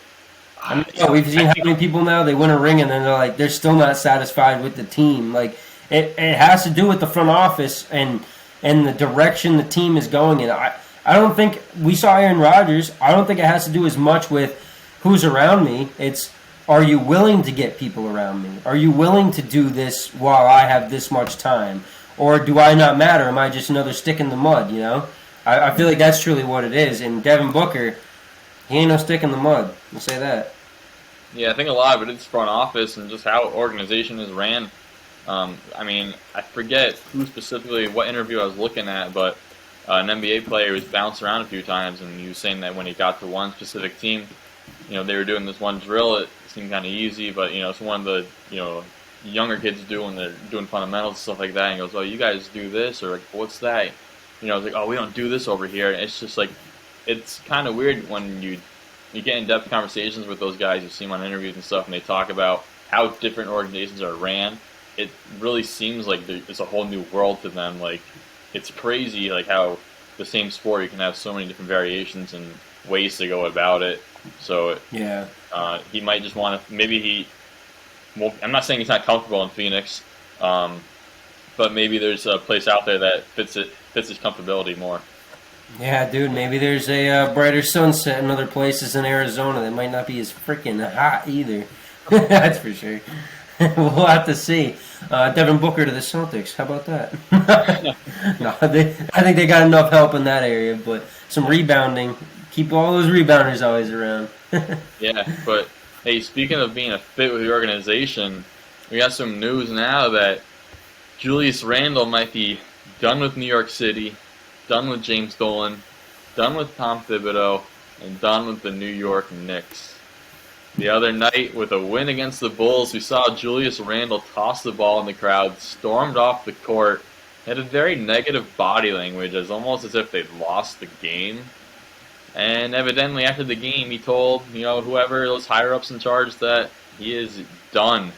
I mean, we've seen how many people now, they win a ring and then they're still not satisfied with the team. Like, it has to do with the front office and the direction the team is going in. I don't think we saw Aaron Rodgers. I don't think it has to do as much with who's around me. It's, are you willing to get people around me? Are you willing to do this while I have this much time? Or do I not matter? Am I just another stick in the mud, you know? I feel like that's truly what it is. And Devin Booker, he ain't no stick in the mud. I'll say that. Yeah, I think a lot of it is front office and just how organization is ran. I mean, I forget who specifically, what interview I was looking at, but an NBA player was bounced around a few times, and he was saying that when he got to one specific team, they were doing this one drill. It seemed kind of easy, but it's one of the younger kids do when they're doing fundamentals and stuff like that. And he goes, "Oh, you guys do this," or like, "What's that?" It's like, "Oh, we don't do this over here." And it's just like, it's kind of weird when you get in-depth conversations with those guys. You see them on interviews and stuff, and they talk about how different organizations are ran. It really seems like it's a whole new world to them. Like, it's crazy, like how the same sport you can have so many different variations and ways to go about it. So yeah, he might just want to. Maybe I'm not saying he's not comfortable in Phoenix, but maybe there's a place out there that fits his comfortability more. Yeah, dude, maybe there's a brighter sunset in other places in Arizona that might not be as freaking hot either. That's for sure. We'll have to see. Devin Booker to the Celtics. How about that? No, I think they got enough help in that area, but some rebounding. Keep all those rebounders always around. Yeah, but hey, speaking of being a fit with the organization, we got some news now that Julius Randle might be done with New York City, done with James Dolan, done with Tom Thibodeau, and done with the New York Knicks. The other night, with a win against the Bulls, we saw Julius Randle toss the ball in the crowd, stormed off the court, had a very negative body language, almost as if they'd lost the game. And evidently, after the game, he told whoever those higher-ups in charge that he is done.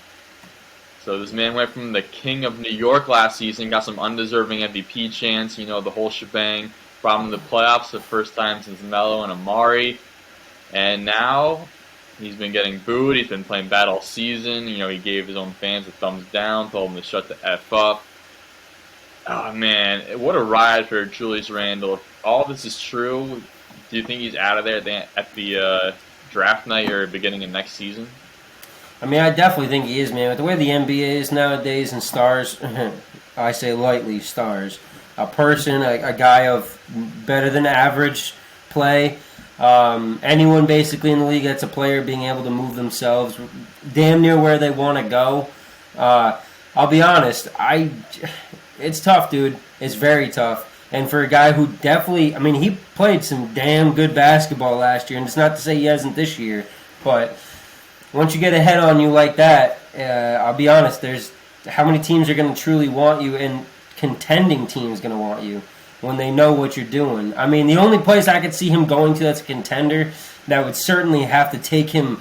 So this man went from the king of New York last season, got some undeserving MVP chance, the whole shebang, brought him to the playoffs the first time since Melo and Amari, and now he's been getting booed. He's been playing bad all season. He gave his own fans a thumbs down, told them to shut the F up. Oh, man, what a ride for Julius Randle. If all this is true, do you think he's out of there at the draft night or beginning of next season? I mean, I definitely think he is, man. With the way the NBA is nowadays and stars, I say lightly stars, a person, a guy of better than average play, anyone basically in the league that's a player being able to move themselves damn near where they want to go. I'll be honest, it's tough, dude. It's very tough. And for a guy who definitely, I mean, he played some damn good basketball last year, and it's not to say he hasn't this year, but once you get a head on you like that, I'll be honest, there's how many teams are going to truly want you, and contending teams going to want you when they know what you're doing. I mean, the only place I could see him going to that's a contender that would certainly have to take him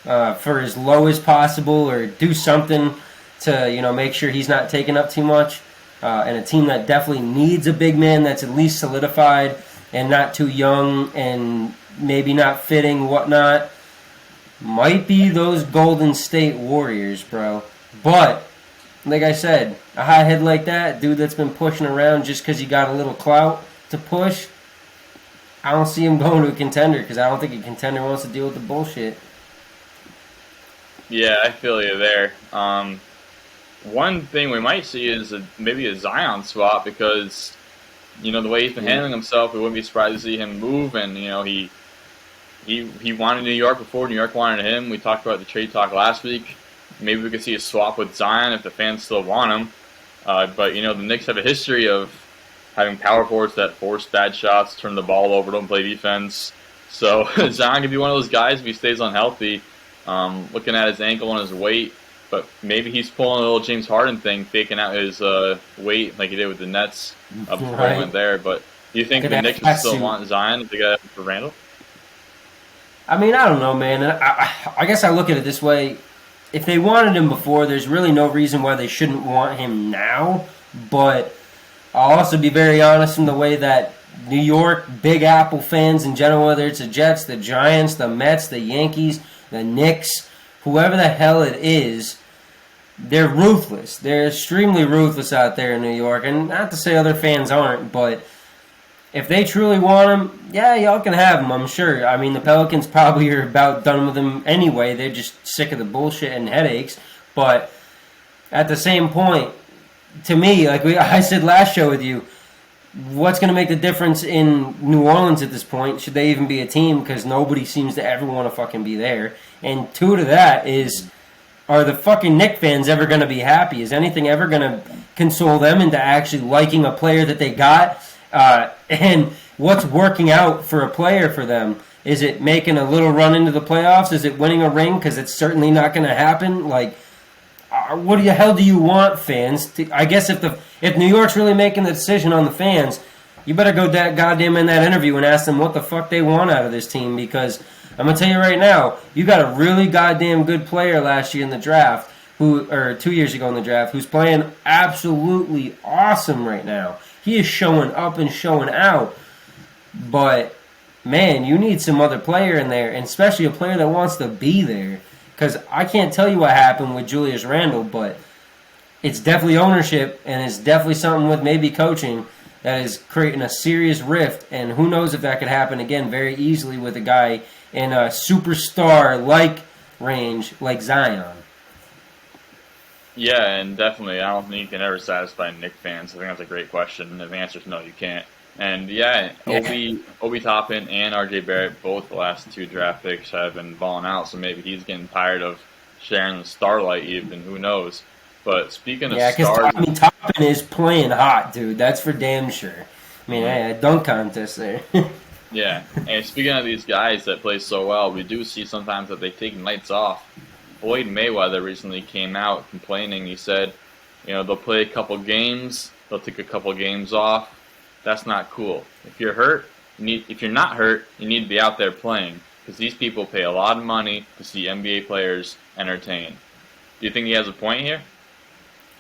for as low as possible or do something to make sure he's not taking up too much. And a team that definitely needs a big man that's at least solidified and not too young and maybe not fitting, whatnot, might be those Golden State Warriors, bro. But, like I said, a hothead like that, dude that's been pushing around just because he got a little clout to push, I don't see him going to a contender because I don't think a contender wants to deal with the bullshit. Yeah, I feel you there. One thing we might see is maybe a Zion swap because, the way he's been handling himself, we wouldn't be surprised to see him move. And, he wanted New York before New York wanted him. We talked about the trade talk last week. Maybe we could see a swap with Zion if the fans still want him. But, the Knicks have a history of having power forwards that force bad shots, turn the ball over, don't play defense. So Zion could be one of those guys if he stays unhealthy. Looking at his ankle and his weight. But maybe he's pulling a little James Harden thing, faking out his weight like he did with the Nets before he went there. But do you think the Knicks would still want Zion if they got for Randle? I mean, I don't know, man. I guess I look at it this way. If they wanted him before, there's really no reason why they shouldn't want him now. But I'll also be very honest in the way that New York Big Apple fans in general, whether it's the Jets, the Giants, the Mets, the Yankees, the Knicks, whoever the hell it is, they're ruthless. They're extremely ruthless out there in New York. And not to say other fans aren't, but if they truly want him, yeah, y'all can have him, I'm sure. I mean, the Pelicans probably are about done with him anyway. They're just sick of the bullshit and headaches. But at the same point, to me, like I said last show with you, what's going to make the difference in New Orleans at this point? Should they even be a team? Because nobody seems to ever want to fucking be there. And two to that is, are the fucking Knicks fans ever going to be happy? Is anything ever going to console them into actually liking a player that they got? And what's working out for a player for them? Is it making a little run into the playoffs? Is it winning a ring? Because it's certainly not going to happen. Like, what the hell do you want, fans? I guess if New York's really making the decision on the fans, you better go goddamn in that interview and ask them what the fuck they want out of this team. Because I'm gonna tell you right now, you got a really goddamn good player last year in the draft, or 2 years ago in the draft, who's playing absolutely awesome right now. He is showing up and showing out. But man, you need some other player in there, and especially a player that wants to be there. Because I can't tell you what happened with Julius Randle, but it's definitely ownership, and it's definitely something with maybe coaching that is creating a serious rift. And who knows if that could happen again very easily with a guy in a superstar-like range like Zion. Yeah, and definitely, I don't think you can ever satisfy Knicks fans. I think that's a great question. And the answer is no, you can't. And yeah, Obi Toppin and RJ Barrett, both the last two draft picks, have been balling out, so maybe he's getting tired of sharing the starlight even, who knows. But speaking of stars... Yeah, because Toppin is playing hot, dude. That's for damn sure. I mean, a dunk contest there. Yeah, and speaking of these guys that play so well, we do see sometimes that they take nights off. Floyd Mayweather recently came out complaining. He said, they'll play a couple games, they'll take a couple games off. That's not cool. If you're hurt, if you're not hurt, you need to be out there playing, because these people pay a lot of money to see NBA players entertain. Do you think he has a point here?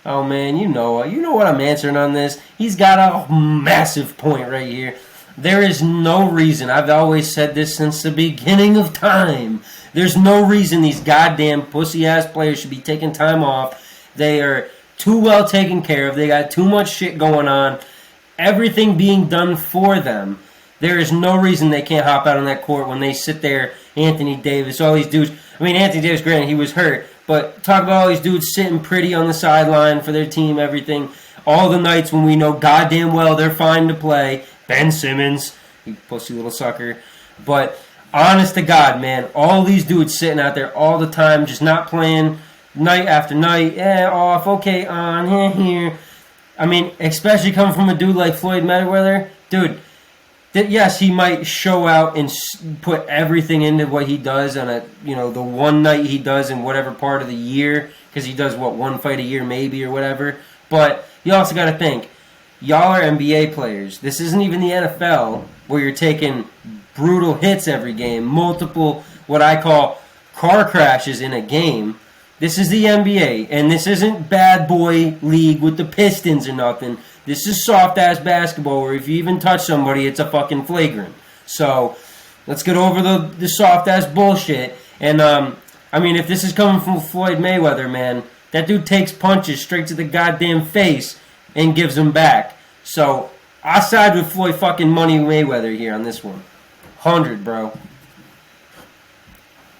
Oh man, you know what I'm answering on this. He's got a massive point right here. There is no reason. I've always said this since the beginning of time. There's no reason these goddamn pussy-ass players should be taking time off. They are too well taken care of. They got too much shit going on. Everything being done for them. There is no reason they can't hop out on that court when they sit there. Anthony Davis, all these dudes. I mean, Anthony Davis, granted, he was hurt. But talk about all these dudes sitting pretty on the sideline for their team, everything. All the nights when we know goddamn well they're fine to play. Ben Simmons, you pussy little sucker. But honest to God, man, all these dudes sitting out there all the time, just not playing night after night. Yeah, off, okay, on, here. I mean, especially coming from a dude like Floyd Mayweather. Dude, yes, he might show out and put everything into what he does on the one night he does in whatever part of the year, because he does, one fight a year maybe or whatever. But you also got to think, y'all are NBA players. This isn't even the NFL where you're taking brutal hits every game, multiple what I call car crashes in a game. This is the NBA, and this isn't bad boy league with the Pistons or nothing. This is soft-ass basketball where if you even touch somebody, it's a fucking flagrant. So, let's get over the soft-ass bullshit. And, I mean, if this is coming from Floyd Mayweather, man, that dude takes punches straight to the goddamn face and gives them back. So, I side with Floyd fucking Money Mayweather here on this one. 100, bro.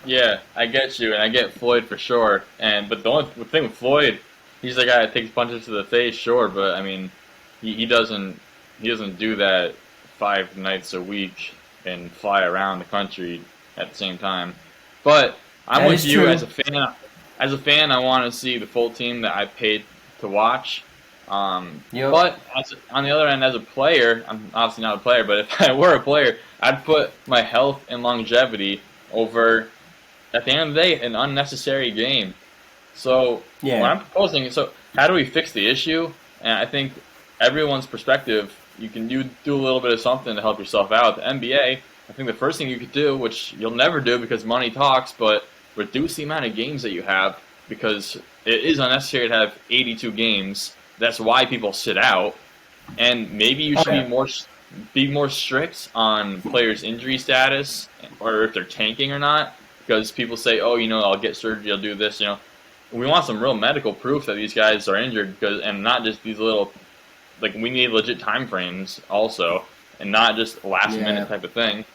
Yeah, I get you, and I get Floyd for sure. But the only thing with Floyd, he's the guy that takes punches to the face, sure, but I mean, he doesn't do that 5 nights a week and fly around the country at the same time. But I'm with you as a fan. As a fan, I want to see the full team that I paid to watch. But on the other end, as a player, I'm obviously not a player, but if I were a player, I'd put my health and longevity over, at the end of the day, an unnecessary game. So what I'm proposing, how do we fix the issue? And I think everyone's perspective, you can do a little bit of something to help yourself out. The NBA, I think the first thing you could do, which you'll never do because money talks, but reduce the amount of games that you have, because it is unnecessary to have 82 games. That's why people sit out. And maybe you should be more. be more strict on players' injury status or if they're tanking or not. Because people say, oh, I'll get surgery, I'll do this. We want some real medical proof that these guys are injured, and not just these little, we need legit time frames also, and not just last minute type of thing.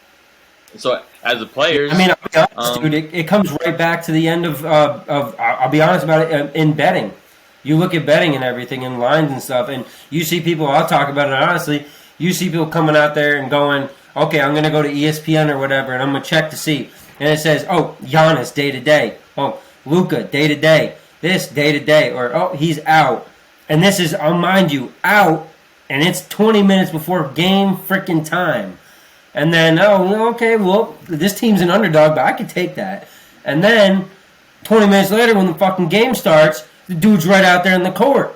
So as a player, I mean, I'll be honest, dude, it comes right back to the end of I'll be honest about it, in betting. You look at betting and everything and lines and stuff, and you see people, I'll talk about it honestly, you see people coming out there and going, okay, I'm going to go to ESPN or whatever, and I'm going to check to see. And it says, oh, Giannis day to day. Oh, Luka day to day. This day to day. Or, oh, he's out. And this is, mind you, out, and it's 20 minutes before game freaking time. And then, oh, okay, well, this team's an underdog, but I could take that. And then, 20 minutes later, when the fucking game starts, the dude's right out there in the court.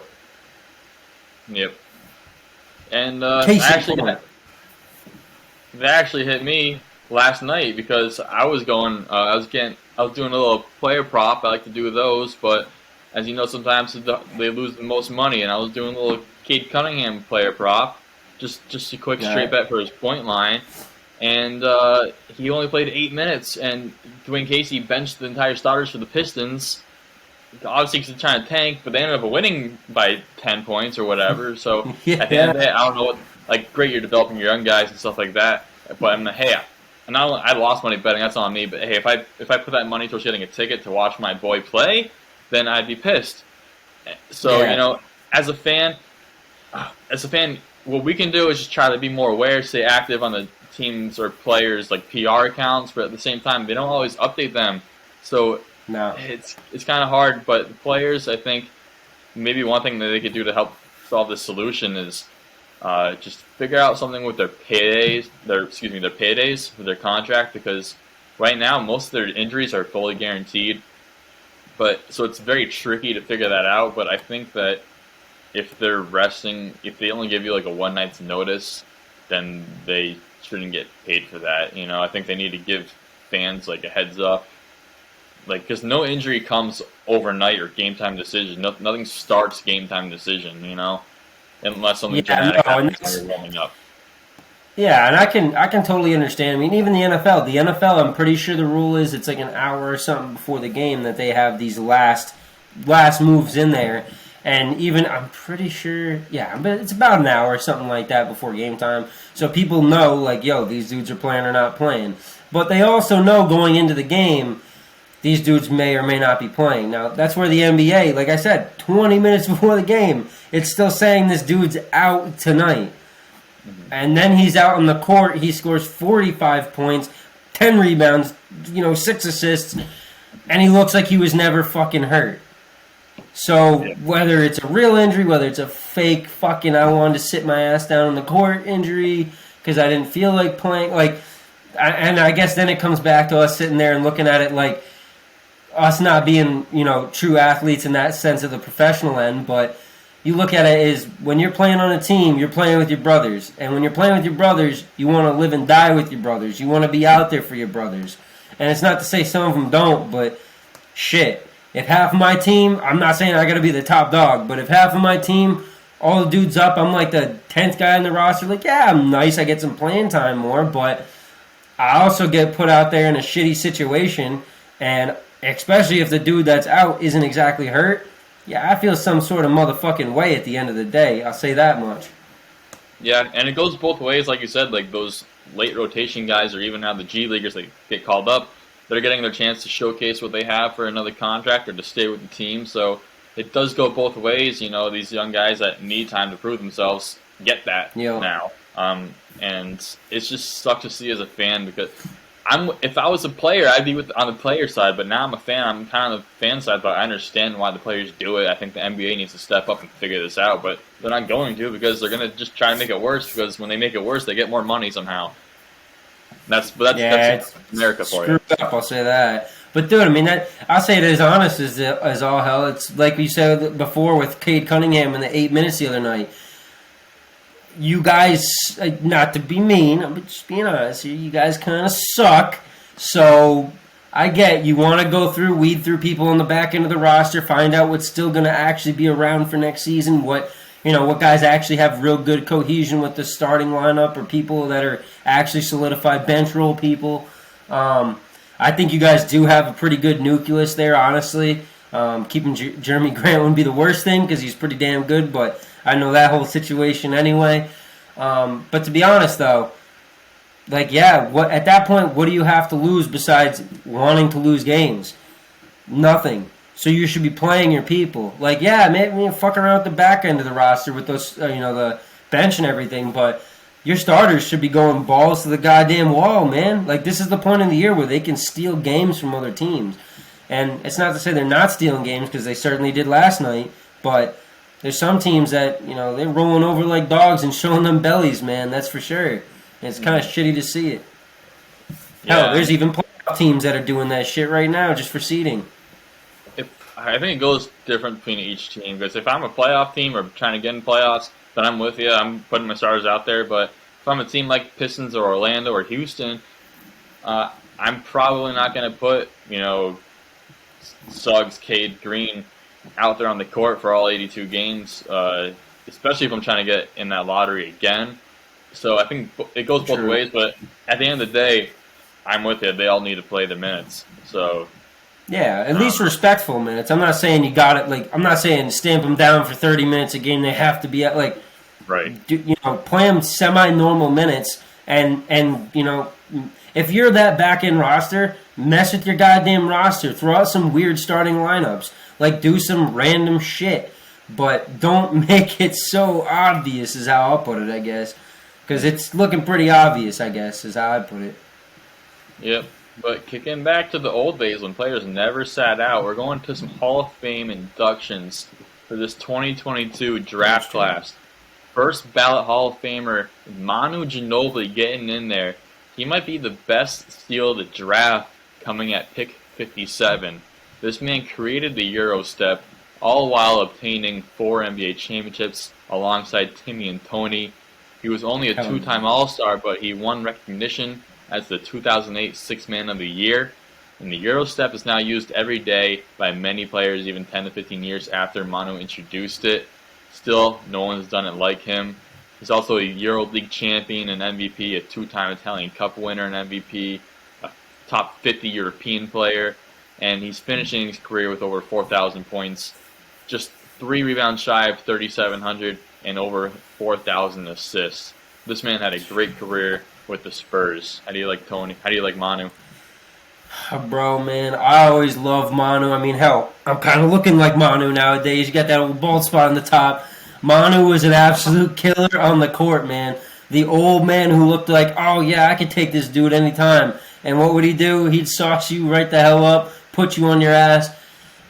Yep. And that actually hit me last night because I was doing a little player prop. I like to do those, but as you know, sometimes they lose the most money, and I was doing a little Cade Cunningham player prop, just a quick straight bet for his point line, and he only played 8 minutes, and Dwayne Casey benched the entire starters for the Pistons. Obviously, because they're trying to tank, but they ended up winning by 10 points or whatever. So at the end of the day, I don't know what, great, you're developing your young guys and stuff like that. But I'm I lost money betting. That's on me. But hey, if I put that money towards getting a ticket to watch my boy play, then I'd be pissed. So as a fan, what we can do is just try to be more aware, stay active on the teams or players PR accounts, but at the same time, they don't always update them. So it's kind of hard. But the players, I think, maybe one thing that they could do to help solve this solution is just figure out something with their paydays, for their contract, because right now most of their injuries are fully guaranteed. So it's very tricky to figure that out. But I think that if they're resting, if they only give you a one night's notice, then they shouldn't get paid for that. I think they need to give fans a heads up. Because no injury comes overnight or game time decision. Nothing starts game time decision, unless something dramatic happens when you're warming up. Yeah, and I can totally understand. I mean, even the NFL. The NFL, I'm pretty sure the rule is it's an hour or something before the game that they have these last moves in there. And even, I'm pretty sure, but it's about an hour or something like that before game time. So people know, yo, these dudes are playing or not playing. But they also know going into the game, these dudes may or may not be playing. Now, that's where the NBA, like I said, 20 minutes before the game, it's still saying this dude's out tonight. Mm-hmm. And then he's out on the court, he scores 45 points, 10 rebounds, 6 assists, and he looks like he was never fucking hurt. So, whether it's a real injury, whether it's a fake fucking I wanted to sit my ass down on the court injury because I didn't feel like playing, and I guess then it comes back to us sitting there and looking at it us not being, true athletes in that sense of the professional end, but you look at it as when you're playing on a team, you're playing with your brothers. And when you're playing with your brothers, you want to live and die with your brothers. You want to be out there for your brothers. And it's not to say some of them don't, but shit. If half of my team, I'm not saying I got to be the top dog, but if half of my team, all the dudes up, I'm the 10th guy in the roster, I'm nice, I get some playing time more, but I also get put out there in a shitty situation, and especially if the dude that's out isn't exactly hurt, I feel some sort of motherfucking way at the end of the day. I'll say that much. Yeah, and it goes both ways, like you said, those late rotation guys or even now the G Leaguers that get called up, they're getting their chance to showcase what they have for another contract or to stay with the team. So it does go both ways. These young guys that need time to prove themselves get that now. And it's just sucks to see as a fan because if I was a player, I'd be on the player side, but now I'm a fan. I'm kind of the fan side, but I understand why the players do it. I think the NBA needs to step up and figure this out, but they're not going to because they're going to just try to make it worse because when they make it worse, they get more money somehow. That's America for you. Screwed up, I'll say that. But dude, I mean, I'll say it as honest as all hell. It's like we said before with Cade Cunningham in the 8 minutes the other night. You guys, not to be mean, but just being honest here, you guys kind of suck. So I get you want to go through, weed through people on the back end of the roster, find out what's still going to actually be around for next season, what what guys actually have real good cohesion with the starting lineup, or people that are actually solidified bench role people. I think you guys do have a pretty good nucleus there, honestly. Keeping Jeremy Grant wouldn't be the worst thing because he's pretty damn good, but I know that whole situation anyway. But to be honest, though, what at that point, what do you have to lose besides wanting to lose games? Nothing. So you should be playing your people. Maybe fuck around with the back end of the roster with those, the bench and everything, but your starters should be going balls to the goddamn wall, man. This is the point of the year where they can steal games from other teams. And it's not to say they're not stealing games, because they certainly did last night, but there's some teams that, they're rolling over like dogs and showing them bellies, man, that's for sure. And it's kind of shitty to see it. Yeah. Hell, there's even playoff teams that are doing that shit right now just for seeding. I think it goes different between each team, because if I'm a playoff team or trying to get in playoffs, then I'm with you. I'm putting my starters out there. But if I'm a team like Pistons or Orlando or Houston, I'm probably not going to put, Suggs, Cade, Green out there on the court for all 82 games, especially if I'm trying to get in that lottery again. So I think it goes both ways, but at the end of the day, I'm with you. They all need to play the minutes. So yeah, at least respectful minutes. I'm not saying you got it. I'm not saying stamp them down for 30 minutes a game. They have to be at right. Play them semi-normal minutes. And if you're that back end roster, mess with your goddamn roster. Throw out some weird starting lineups. Do some random shit, but don't make it so obvious. Is how I'll put it, I guess, because it's looking pretty obvious. I guess is how I put it. Yep. But kicking back to the old days when players never sat out, we're going to some Hall of Fame inductions for this 2022 draft class. First ballot Hall of Famer, Manu Ginobili, getting in there. He might be the best steal of the draft, coming at pick 57. This man created the Euro step, all while obtaining 4 NBA championships alongside Timmy and Tony. He was only a 2-time All-Star, but he won recognition as the 2008 Sixth Man of the Year. And the Euro step is now used every day by many players, even 10 to 15 years after Manu introduced it. Still, no one's done it like him. He's also a Euro League champion and MVP, a 2-time Italian Cup winner and MVP, a top 50 European player, and he's finishing his career with over 4,000 points, just 3 rebounds shy of 3,700, and over 4,000 assists. This man had a great career with the Spurs. How do you like Tony? How do you like Manu? Bro, man, I always love Manu. I mean, hell, I'm kind of looking like Manu nowadays. You got that old bald spot on the top. Manu was an absolute killer on the court, man. The old man who looked like, oh yeah, I could take this dude anytime. And what would he do? He'd sauce you right the hell up, put you on your ass,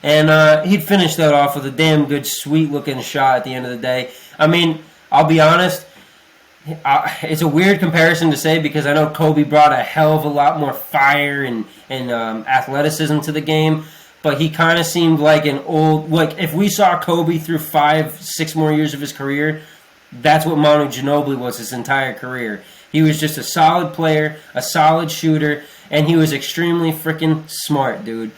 and he'd finish that off with a damn good, sweet-looking shot at the end of the day. I mean, I'll be honest, it's a weird comparison to say because I know Kobe brought a hell of a lot more fire and athleticism to the game, but he kind of seemed like an old, if we saw Kobe through 5-6 more years of his career, that's what Manu Ginobili was his entire career. He was just a solid player, a solid shooter, and he was extremely freaking smart, dude.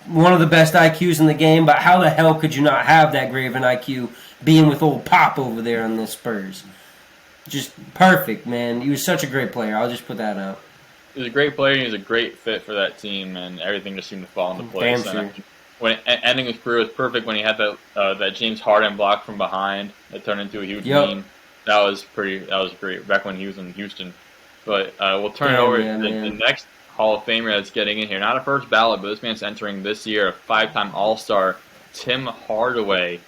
One of the best IQs in the game, but how the hell could you not have that great of an IQ being with old Pop over there on the Spurs? Just perfect, man. He was such a great player. I'll just put that out. He was a great player. He was a great fit for that team, and everything just seemed to fall into place. Damn sure. When ending his career was perfect when he had that James Harden block from behind that turned into a huge meme. That was great back when he was in Houston. But we'll turn it over to the next Hall of Famer that's getting in here. Not a first ballot, but this man's entering this year, a 5-time All-Star, Tim Hardaway,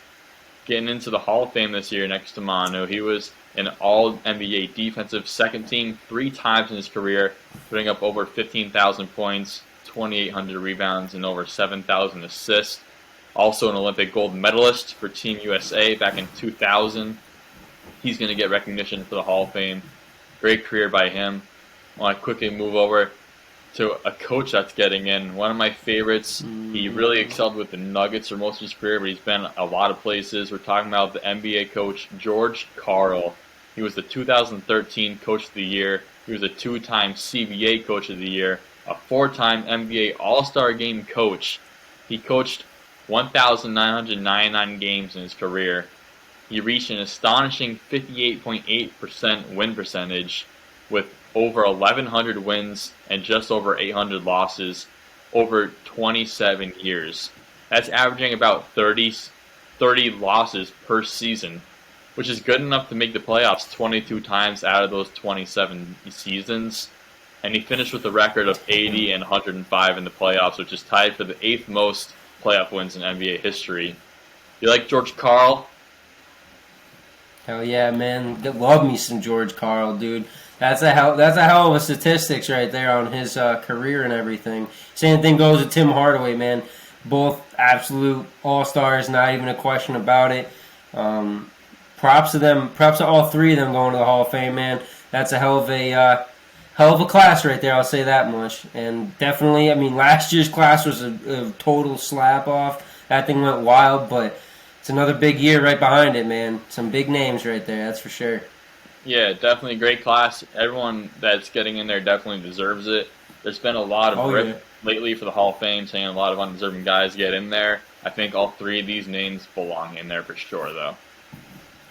getting into the Hall of Fame this year next to Manu. He was an All-NBA defensive second team 3 times in his career, putting up over 15,000 points, 2,800 rebounds, and over 7,000 assists. Also an Olympic gold medalist for Team USA back in 2000. He's going to get recognition for the Hall of Fame. Great career by him. I want to quickly move over to a coach that's getting in. One of my favorites. He really excelled with the Nuggets for most of his career, but he's been a lot of places. We're talking about the NBA coach, George Karl. He was the 2013 Coach of the Year. He was a 2-time CBA Coach of the Year, a 4-time NBA All-Star Game coach. He coached 1,999 games in his career. he reached an astonishing 58.8% win percentage with over 1,100 wins and just over 800 losses over 27 years. That's averaging about 30 losses per season, which is good enough to make the playoffs 22 times out of those 27 seasons. And he finished with a record of 80 and 105 in the playoffs, which is tied for the 8th most playoff wins in NBA history. You like George Karl? Hell yeah, man! Love me some George Karl, dude. That's a hell of a statistics right there on his career and everything. Same thing goes with Tim Hardaway, man. Both absolute all-stars, not even a question about it. Props to them. Props to all three of them going to the Hall of Fame, man. That's a hell of a class right there. I'll say that much. And definitely, I mean, last year's class was a total slap off. That thing went wild, but it's another big year right behind it, man. Some big names right there, that's for sure. Yeah, definitely a great class. Everyone that's getting in there definitely deserves it. There's been a lot of rip lately for the Hall of Fame, saying a lot of undeserving guys get in there. I think all three of these names belong in there for sure, though.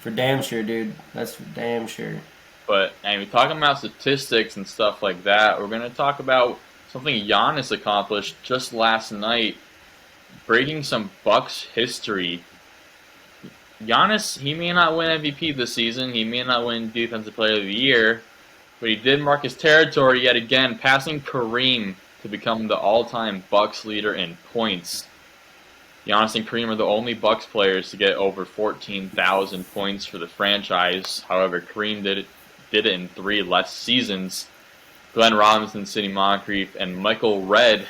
For damn sure, dude. That's for damn sure. But anyway, talking about statistics and stuff like that, we're going to talk about something Giannis accomplished just last night, breaking some Bucks history. Giannis, he may not win MVP this season, he may not win Defensive Player of the Year, but he did mark his territory yet again, passing Kareem to become the all-time Bucks leader in points. Giannis and Kareem are the only Bucks players to get over 14,000 points for the franchise. However, Kareem did it in 3 less seasons. Glenn Robinson, Sidney Moncrief, and Michael Redd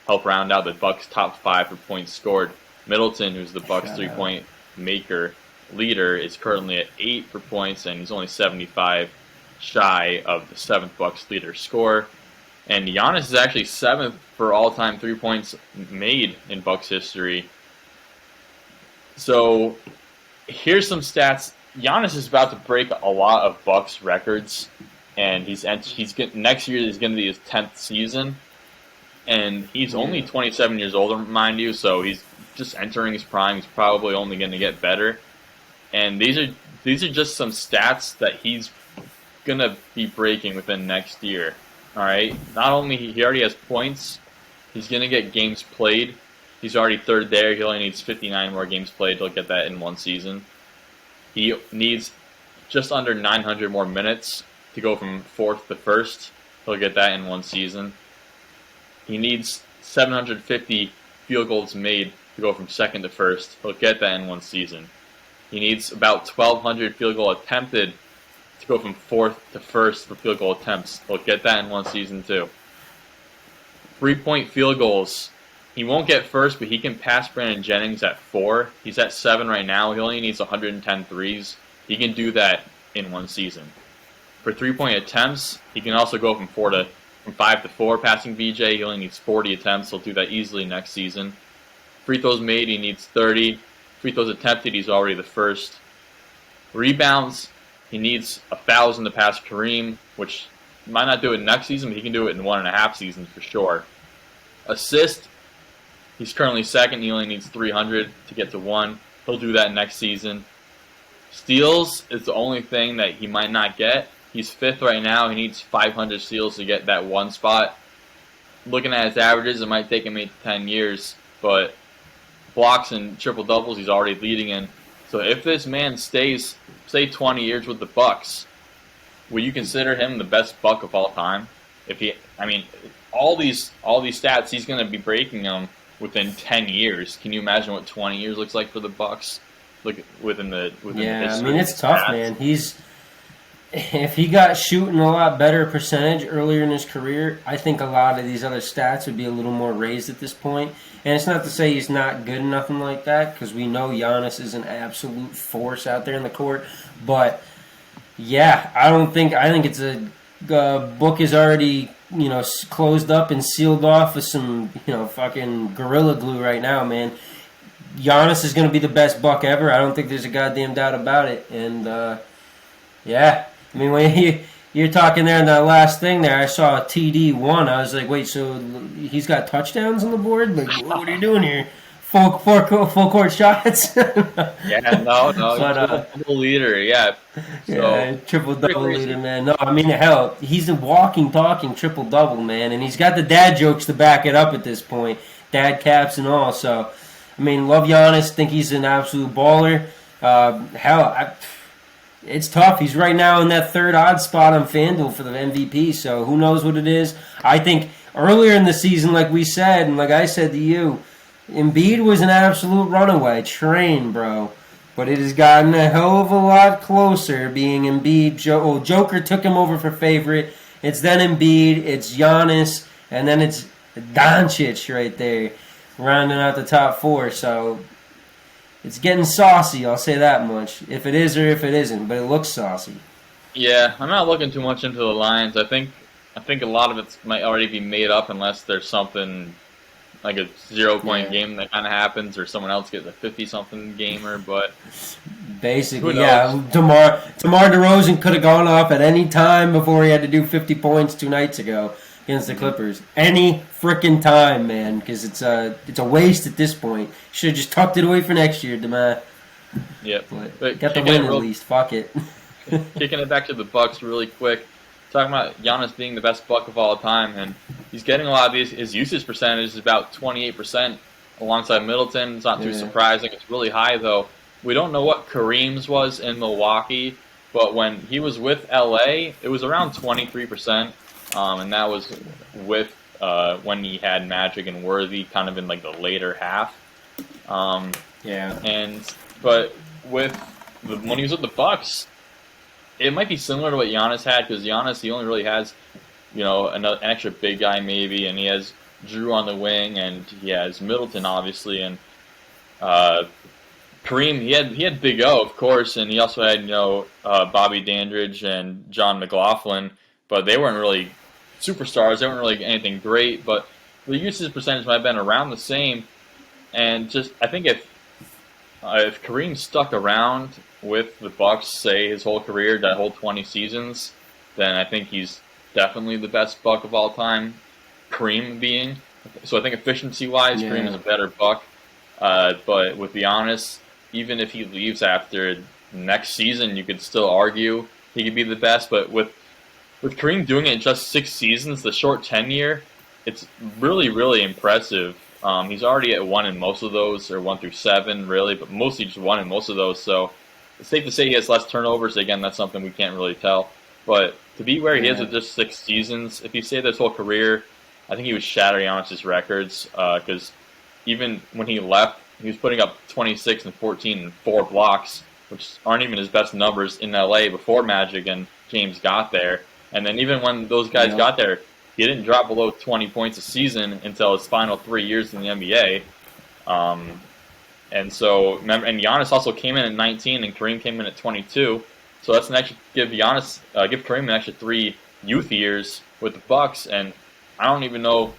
help round out the Bucks' top 5 for points scored. Middleton, who's the Bucks' three-point maker leader, is currently at 8 for points, and he's only 75 shy of the 7th Bucks leader score. And Giannis is actually 7th for all-time 3 points made in Bucks history. So here's some stats. Giannis is about to break a lot of Bucks records, and next year is going to be his 10th season, and he's only 27 years old, mind you, so he's just entering his prime. He's probably only going to get better, and these are just some stats that he's going to be breaking within next year. All right, not only he already has points, he's going to get games played. He's already 3rd there. He only needs 59 more games played to get that in one season. He needs just under 900 more minutes to go from 4th to 1st. He'll get that in one season. He needs 750 field goals made to go from 2nd to 1st. He'll get that in one season. He needs about 1,200 field goal attempted to go from 4th to 1st for field goal attempts. He'll get that in one season too. 3-point field goals. He won't get first, but he can pass Brandon Jennings at 4. He's at 7 right now. He only needs 110 threes. He can do that in one season. For 3-point attempts, he can also go from 5 to 4 passing BJ. He only needs 40 attempts. He'll do that easily next season. Free throws made, he needs 30. Free throws attempted, he's already the 1st. Rebounds, he needs 1,000 to pass Kareem, which he might not do it next season, but he can do it in 1.5 seasons for sure. Assist, he's currently 2nd. He only needs 300 to get to 1. He'll do that next season. Steals is the only thing that he might not get. He's 5th right now. He needs 500 steals to get that 1 spot. Looking at his averages, it might take him 8 to 10 years, but blocks and triple doubles he's already leading in. So if this man stays, say, 20 years with the Bucks, would you consider him the best Buck of all time? All these stats, he's going to be breaking them within 10 years. Can you imagine what 20 years looks like for the Bucks? Look within the history. It's tough, man. If he got shooting a lot better percentage earlier in his career, I think a lot of these other stats would be a little more raised at this point. And it's not to say he's not good or nothing like that, because we know Giannis is an absolute force out there in the court. But yeah, I think it's a book is already closed up and sealed off with some fucking Gorilla Glue right now, man. Giannis is going to be the best Buck ever. I don't think there's a goddamn doubt about it. And yeah. I mean, when you're talking there in that last thing there, I saw a TD1. I was like, wait, so he's got touchdowns on the board? Like, what are you doing here? full court shots. Yeah, no, But, triple leader, yeah. So, yeah, triple double crazy. leader, man. No, I mean hell, he's a walking, talking triple double, man, and he's got the dad jokes to back it up at this point, dad caps and all. So, I mean, love Giannis. Think he's an absolute baller. It's tough. He's right now in that third odd spot on FanDuel for the MVP. So who knows what it is? I think earlier in the season, like we said, and like I said to you, Embiid was an absolute runaway train, bro. But it has gotten a hell of a lot closer being Embiid. Joker took him over for favorite. It's then Embiid, it's Giannis, and then it's Doncic right there, rounding out the top four. So it's getting saucy, I'll say that much. If it is or if it isn't, but it looks saucy. Yeah, I'm not looking too much into the lines. I think a lot of it might already be made up unless there's something like a 0-point game that kind of happens, or someone else gets a 50-something gamer. But basically, yeah, DeMar DeRozan could have gone off at any time before he had to do 50 points 2 nights ago against the Clippers. Any freaking time, man, because it's a waste at this point. Should have just tucked it away for next year, DeMar. Yep. But got the win at least. Fuck it. Kicking it back to the Bucks really quick. Talking about Giannis being the best Buck of all time, and he's getting a lot of these. His usage percentage is about 28% alongside Middleton. It's not too surprising. It's really high, though. We don't know what Kareem's was in Milwaukee, but when he was with LA, it was around 23%, and that was with when he had Magic and Worthy kind of in like the later half. But when he was with the Bucks, it might be similar to what Giannis had, because Giannis, he only really has, an extra big guy maybe, and he has Drew on the wing, and he has Middleton obviously, and Kareem, he had Big O, of course, and he also had Bobby Dandridge and John McLaughlin, but they weren't really superstars. They weren't really anything great, but the usage percentage might have been around the same. And just I think if Kareem stuck around with the Bucks, say his whole career, that whole 20 seasons, then I think he's definitely the best Buck of all time. Kareem being. So I think efficiency-wise, Kareem is a better Buck. But with Giannis, even if he leaves after next season, you could still argue he could be the best. But with Kareem doing it in just 6 seasons, the short tenure, it's really, really impressive. He's already at 1 in most of those, or 1 through 7, really, but mostly just 1 in most of those. So it's safe to say he has less turnovers. Again, that's something we can't really tell. But to be where he is with just 6 seasons, if you say this whole career, I think he would shatter Giannis' records, because even when he left, he was putting up 26 and 14 and 4 blocks, which aren't even his best numbers in LA before Magic and James got there. And then even when those guys got there, he didn't drop below 20 points a season until his final 3 years in the NBA. And so, remember, and Giannis also came in at 19, and Kareem came in at 22. So that's an extra give Kareem an extra 3 youth years with the Bucks. And I don't even know.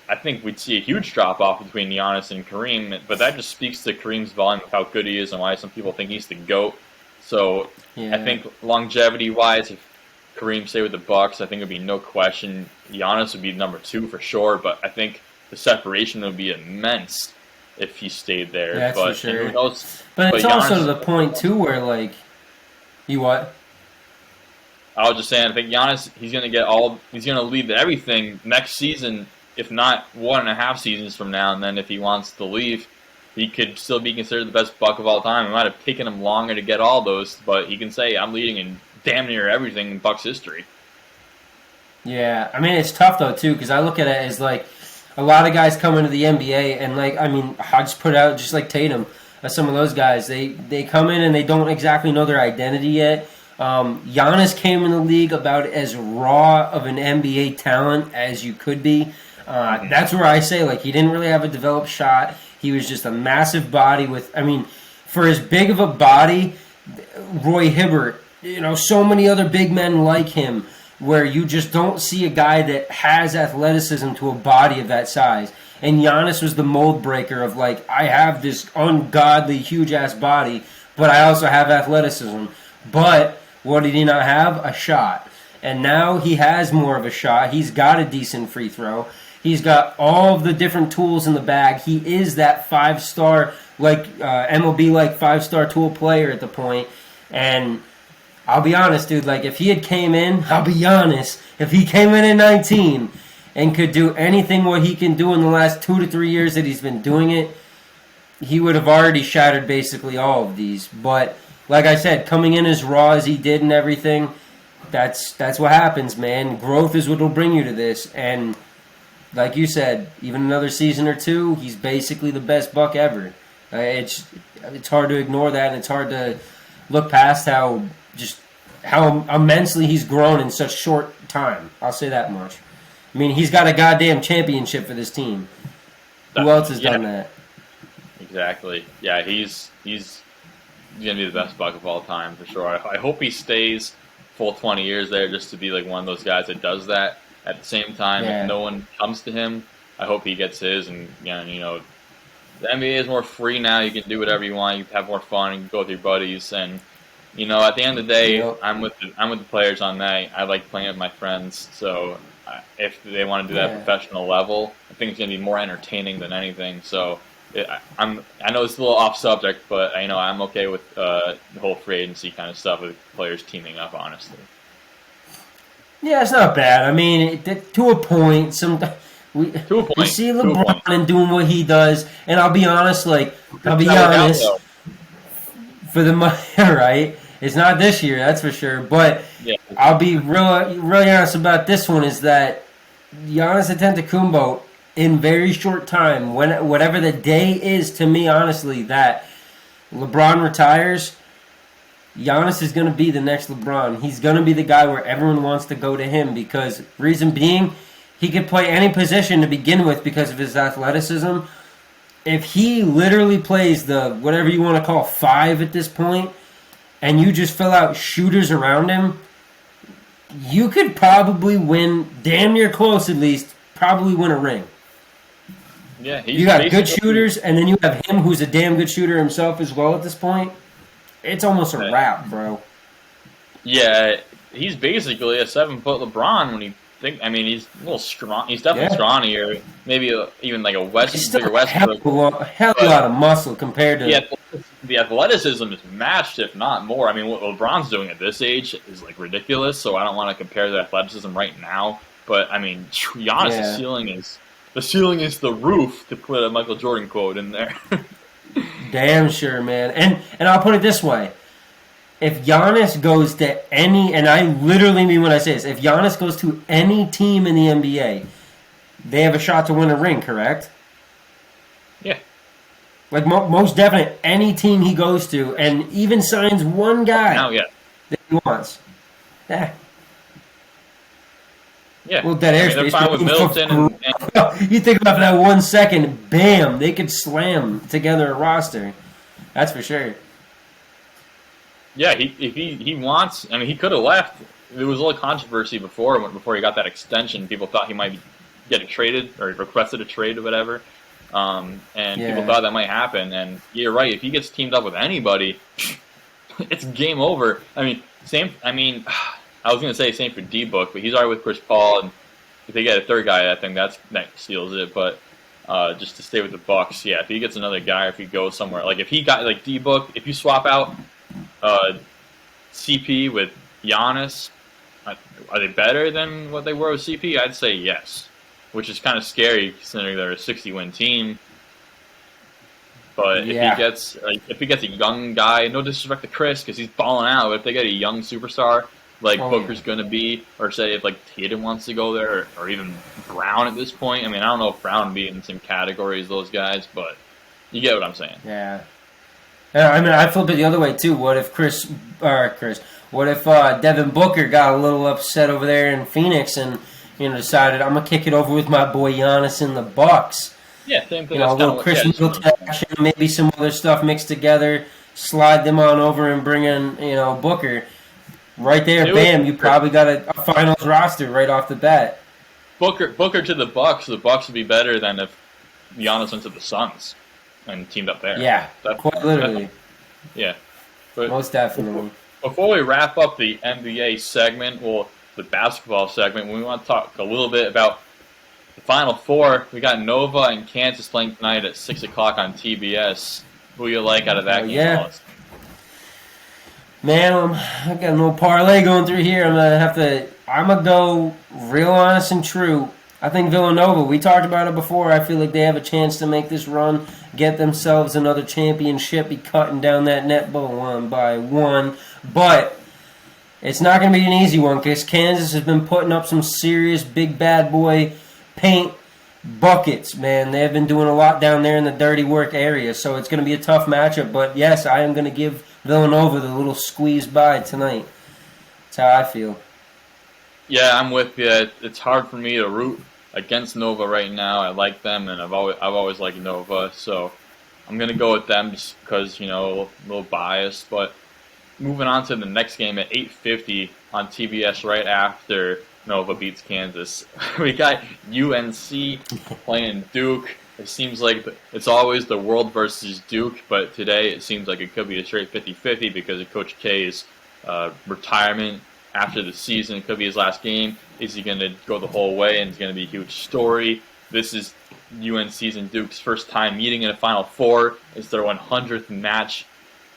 I think we'd see a huge drop off between Giannis and Kareem, but that just speaks to Kareem's volume of how good he is and why some people think he's the GOAT. So I think longevity wise, if Kareem stayed with the Bucks, I think it would be no question Giannis would be number 2 for sure. But I think the separation would be immense if he stayed there. That's but for sure. Who knows? But it's also Giannis, to the point too where you what? I was just saying, I think Giannis, he's going to lead everything next season, if not 1.5 seasons from now. And then if he wants to leave, he could still be considered the best Buck of all time. It might have taken him longer to get all those, but he can say, I'm leading in damn near everything in Bucks history. Yeah, I mean, it's tough, though, too, because I look at it as, a lot of guys come into the NBA, and, I just put out, just like Tatum, some of those guys, they come in and they don't exactly know their identity yet. Giannis came in the league about as raw of an NBA talent as you could be. That's where I say, he didn't really have a developed shot. He was just a massive body for as big of a body, Roy Hibbert, so many other big men like him, where you just don't see a guy that has athleticism to a body of that size. And Giannis was the mold breaker of, I have this ungodly, huge-ass body, but I also have athleticism. But what did he not have? A shot. And now he has more of a shot. He's got a decent free throw. He's got all of the different tools in the bag. He is that 5-star, MLB like 5-star tool player at the point. And I'll be honest, dude, like if he had came in, if he came in at 19 and could do anything what he can do in the last 2 to 3 years that he's been doing it, he would have already shattered basically all of these. But like I said, coming in as raw as he did and everything, that's what happens, man. Growth is what will bring you to this. And like you said, even another season or two, he's basically the best Buck ever. It's hard to ignore that, and it's hard to look past how immensely he's grown in such short time. I'll say that much. I mean, he's got a goddamn championship for this team. Who else has done that? Exactly. Yeah, he's gonna be the best Buck of all time for sure. I hope he stays full 20 years there just to be like one of those guys that does that. At the same time, if no one comes to him, I hope he gets his. And the NBA is more free now. You can do whatever you want. You can have more fun. You can go with your buddies. And at the end of the day, I'm with the players on that. I like playing with my friends. So if they want to do that at professional level, I think it's gonna be more entertaining than anything. So I know it's a little off subject, but I'm okay with the whole free agency kind of stuff with players teaming up. Honestly. Yeah, it's not bad. I mean, to a point. We see LeBron and doing what he does, and I'll be honest. For the money, right? It's not this year, that's for sure. But I'll be really honest about this one. Is that Giannis Antetokounmpo in very short time, whatever the day is, to me, honestly, that LeBron retires. Giannis is going to be the next LeBron. He's going to be the guy where everyone wants to go to him because, reason being, he could play any position to begin with because of his athleticism. If he literally plays the, whatever you want to call, 5 at this point, and you just fill out shooters around him, you could probably win, damn near close at least, probably win a ring. Yeah, you got good shooters, and then you have him who's a damn good shooter himself as well at this point. It's almost a wrap, bro. Yeah, he's basically a 7-foot LeBron when you think. I mean, he's a little strong. He's definitely scrawnier. Maybe even like a bigger Westbrook. Hell of a lot of muscle compared to. Yeah, the athleticism is matched, if not more. I mean, what LeBron's doing at this age is like ridiculous. So I don't want to compare the athleticism right now. But I mean, Giannis' ceiling is the roof, to put a Michael Jordan quote in there. Damn sure, man. And I'll put it this way. If Giannis goes to any, and I literally mean when I say this, if Giannis goes to any team in the NBA, they have a shot to win a ring, correct? Yeah. Like most definite, any team he goes to, and even signs one guy that he wants. Yeah. Yeah. Well, that airspace. They're fine with Middleton. You think about that 1 second, bam, they could slam together a roster. That's for sure. Yeah, if he wants, I mean, he could have left. There was a little controversy before he got that extension. People thought he might be getting traded or requested a trade or whatever. And people thought that might happen. And you're right, if he gets teamed up with anybody, it's game over. I mean, I was going to say same for D-Book, but he's already with Chris Paul, and if they get a third guy, I think that seals it. But just to stay with the Bucks, if he gets another guy, if he goes somewhere, like if he got like D-Book, if you swap out CP with Giannis, are they better than what they were with CP? I'd say yes, which is kind of scary considering they're a 60-win team. But if he gets a young guy, no disrespect to Chris because he's balling out, but if they get a young superstar like Booker's going to be, or say if like Tatum wants to go there, or even Brown at this point. I mean, I don't know if Brown would be in the same category as those guys, but you get what I'm saying. Yeah. I mean, I flip it the other way too. What if What if Devin Booker got a little upset over there in Phoenix and decided I'm gonna kick it over with my boy Giannis in the Bucks? Yeah, same thing. A little Chris Middleton action, maybe some other stuff mixed together. Slide them on over and bring in Booker. Right there, bam! You probably got a finals roster right off the bat. Booker to the Bucks. The Bucks would be better than if Giannis went to the Suns and teamed up there. Yeah, quite literally. Yeah, but most definitely. Before we wrap up the NBA segment, we'll the basketball segment. We want to talk a little bit about the Final Four. We got Nova and Kansas playing tonight at 6 o'clock on TBS. Who you like out of that game, yeah. Hollis? Man, I got a little parlay going through here. I'm gonna go real honest and true. I think Villanova, we talked about it before, I feel like they have a chance to make this run, get themselves another championship, be cutting down that net one by one. But it's not going to be an easy one because Kansas has been putting up some serious big bad boy paint buckets, man. They have been doing a lot down there in the dirty work area, so it's going to be a tough matchup. But yes, I am going to give Villanova the little squeeze by tonight. That's how I feel. Yeah, I'm with you. It's hard for me to root against Nova right now. I like them, and I've always liked Nova, so I'm gonna go with them just because, you know, a little biased. But moving on to the next game at 8:50 on TBS right after Nova beats Kansas, we got UNC playing Duke. It seems like it's always the world versus Duke, but today it seems like it could be a straight 50-50 because of Coach K's retirement after the season. It could be his last game. Is he going to go the whole way, and it's going to be a huge story? This is UNC's and Duke's first time meeting in a Final Four. It's their 100th match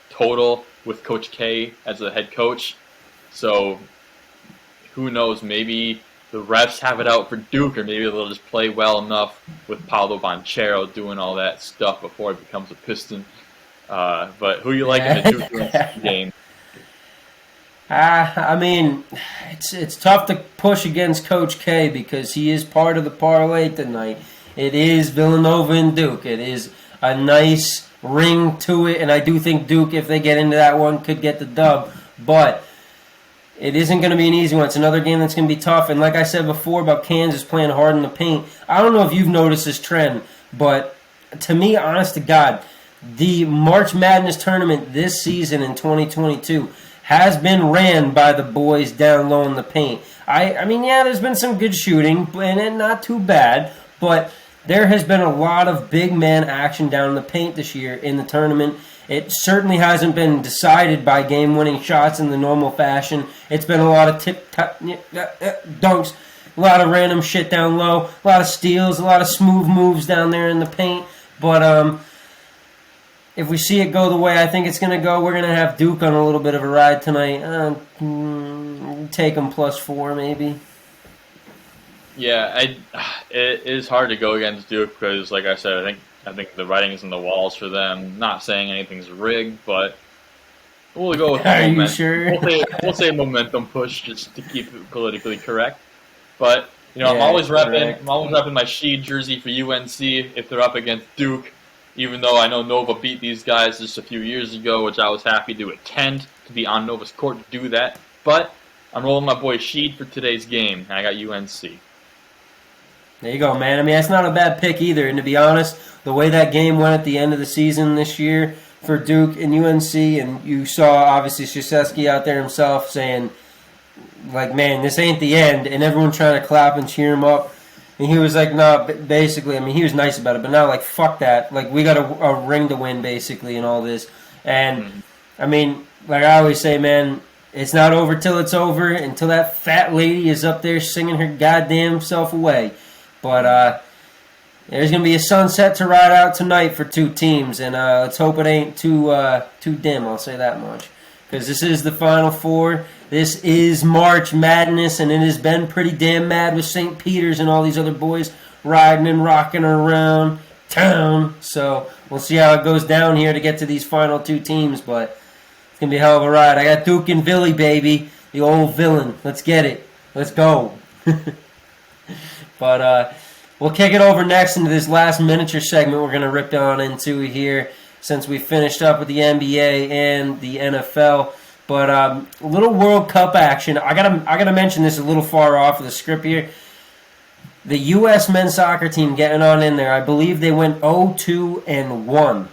total with Coach K as the head coach. So who knows? Maybe the refs have it out for Duke, or maybe they'll just play well enough with Paolo Banchero doing all that stuff before it becomes a Piston. But who you like in the Duke game? I mean, it's tough to push against Coach K because he is part of the parlay tonight. It is Villanova and Duke. It is a nice ring to it, and I do think Duke, if they get into that one, could get the dub. But it isn't going to be an easy one. It's another game that's going to be tough. And like I said before about Kansas playing hard in the paint, I don't know if you've noticed this trend, but to me, honest to God, the March Madness tournament this season in 2022 has been ran by the boys down low in the paint. I mean, yeah, there's been some good shooting, and not too bad, but there has been a lot of big man action down in the paint this year in the tournament. It certainly hasn't been decided by game-winning shots in the normal fashion. It's been a lot of dunks, a lot of random shit down low, a lot of steals, a lot of smooth moves down there in the paint. But if we see it go the way I think it's going to go, we're going to have Duke on a little bit of a ride tonight. Take them +4 maybe. Yeah, it is hard to go against Duke because, like I said, I think the writing's on the walls for them. Not saying anything's rigged, but we'll go with Are momentum. you sure? We'll say momentum push just to keep it politically correct. But you know, Yeah, I'm always correct. repping my Sheed jersey for UNC if they're up against Duke. Even though I know Nova beat these guys just a few years ago, which I was happy to attend to be on Nova's court to do that. But I'm rolling my boy Sheed for today's game, and I got UNC. There you go, man. I mean, that's not a bad pick either. And to be honest, the way that game went at the end of the season this year for Duke and UNC, and you saw, obviously, Krzyzewski out there himself saying, like, man, this ain't the end, and everyone trying to clap and cheer him up. And he was like, no, basically, I mean, he was nice about it, but now, like, fuck that. Like, we got a ring to win, basically, and all this. And, I mean, like I always say, man, it's not over till it's over, until that fat lady is up there singing her goddamn self away. But there's going to be a sunset to ride out tonight for two teams, and let's hope it ain't too dim, I'll say that much. Because this is the Final Four. This is March Madness, and it has been pretty damn mad with St. Peter's and all these other boys riding and rocking around town. So we'll see how it goes down here to get to these final two teams, but it's going to be a hell of a ride. I got Duke and Villy, baby. The old villain. Let's get it. Let's go. But we'll kick it over next into this last miniature segment we're going to rip on into here since we finished up with the NBA and the NFL. But a little World Cup action. I gotta mention this a little far off of the script here. The U.S. men's soccer team getting on in there. I believe they went 0-2-1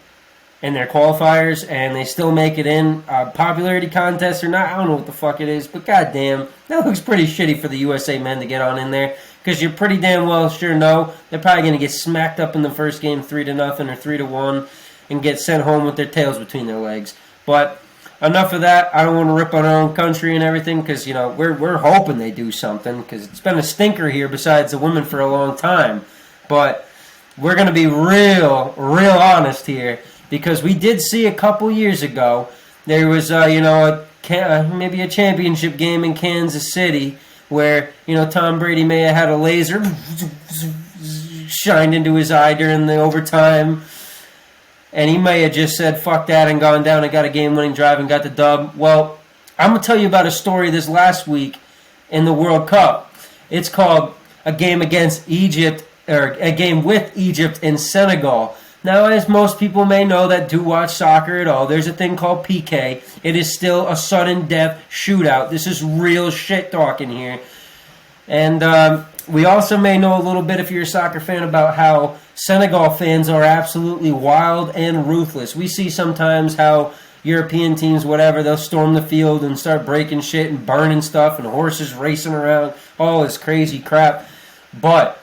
in their qualifiers, and they still make it in. Popularity contest or not, I don't know what the fuck it is, but goddamn, that looks pretty shitty for the USA men to get on in there. Because you're pretty damn well sure know they're probably going to get smacked up in the first game 3-0 or 3-1 and get sent home with their tails between their legs. But enough of that. I don't want to rip on our own country and everything because, we're hoping they do something because it's been a stinker here besides the women for a long time. But we're going to be real honest here because we did see a couple years ago there was, maybe a championship game in Kansas City where, Tom Brady may have had a laser shined into his eye during the overtime. And he may have just said, fuck that, and gone down and got a game-winning drive and got the dub. Well, I'm going to tell you about a story this last week in the World Cup. It's called a game against Egypt, or a game with Egypt and Senegal. Now, as most people may know that do watch soccer at all, there's a thing called PK. It is still a sudden death shootout. This is real shit talking here. And we also may know a little bit, if you're a soccer fan, about how Senegal fans are absolutely wild and ruthless. We see sometimes how European teams, whatever, they'll storm the field and start breaking shit and burning stuff and horses racing around, all this crazy crap. But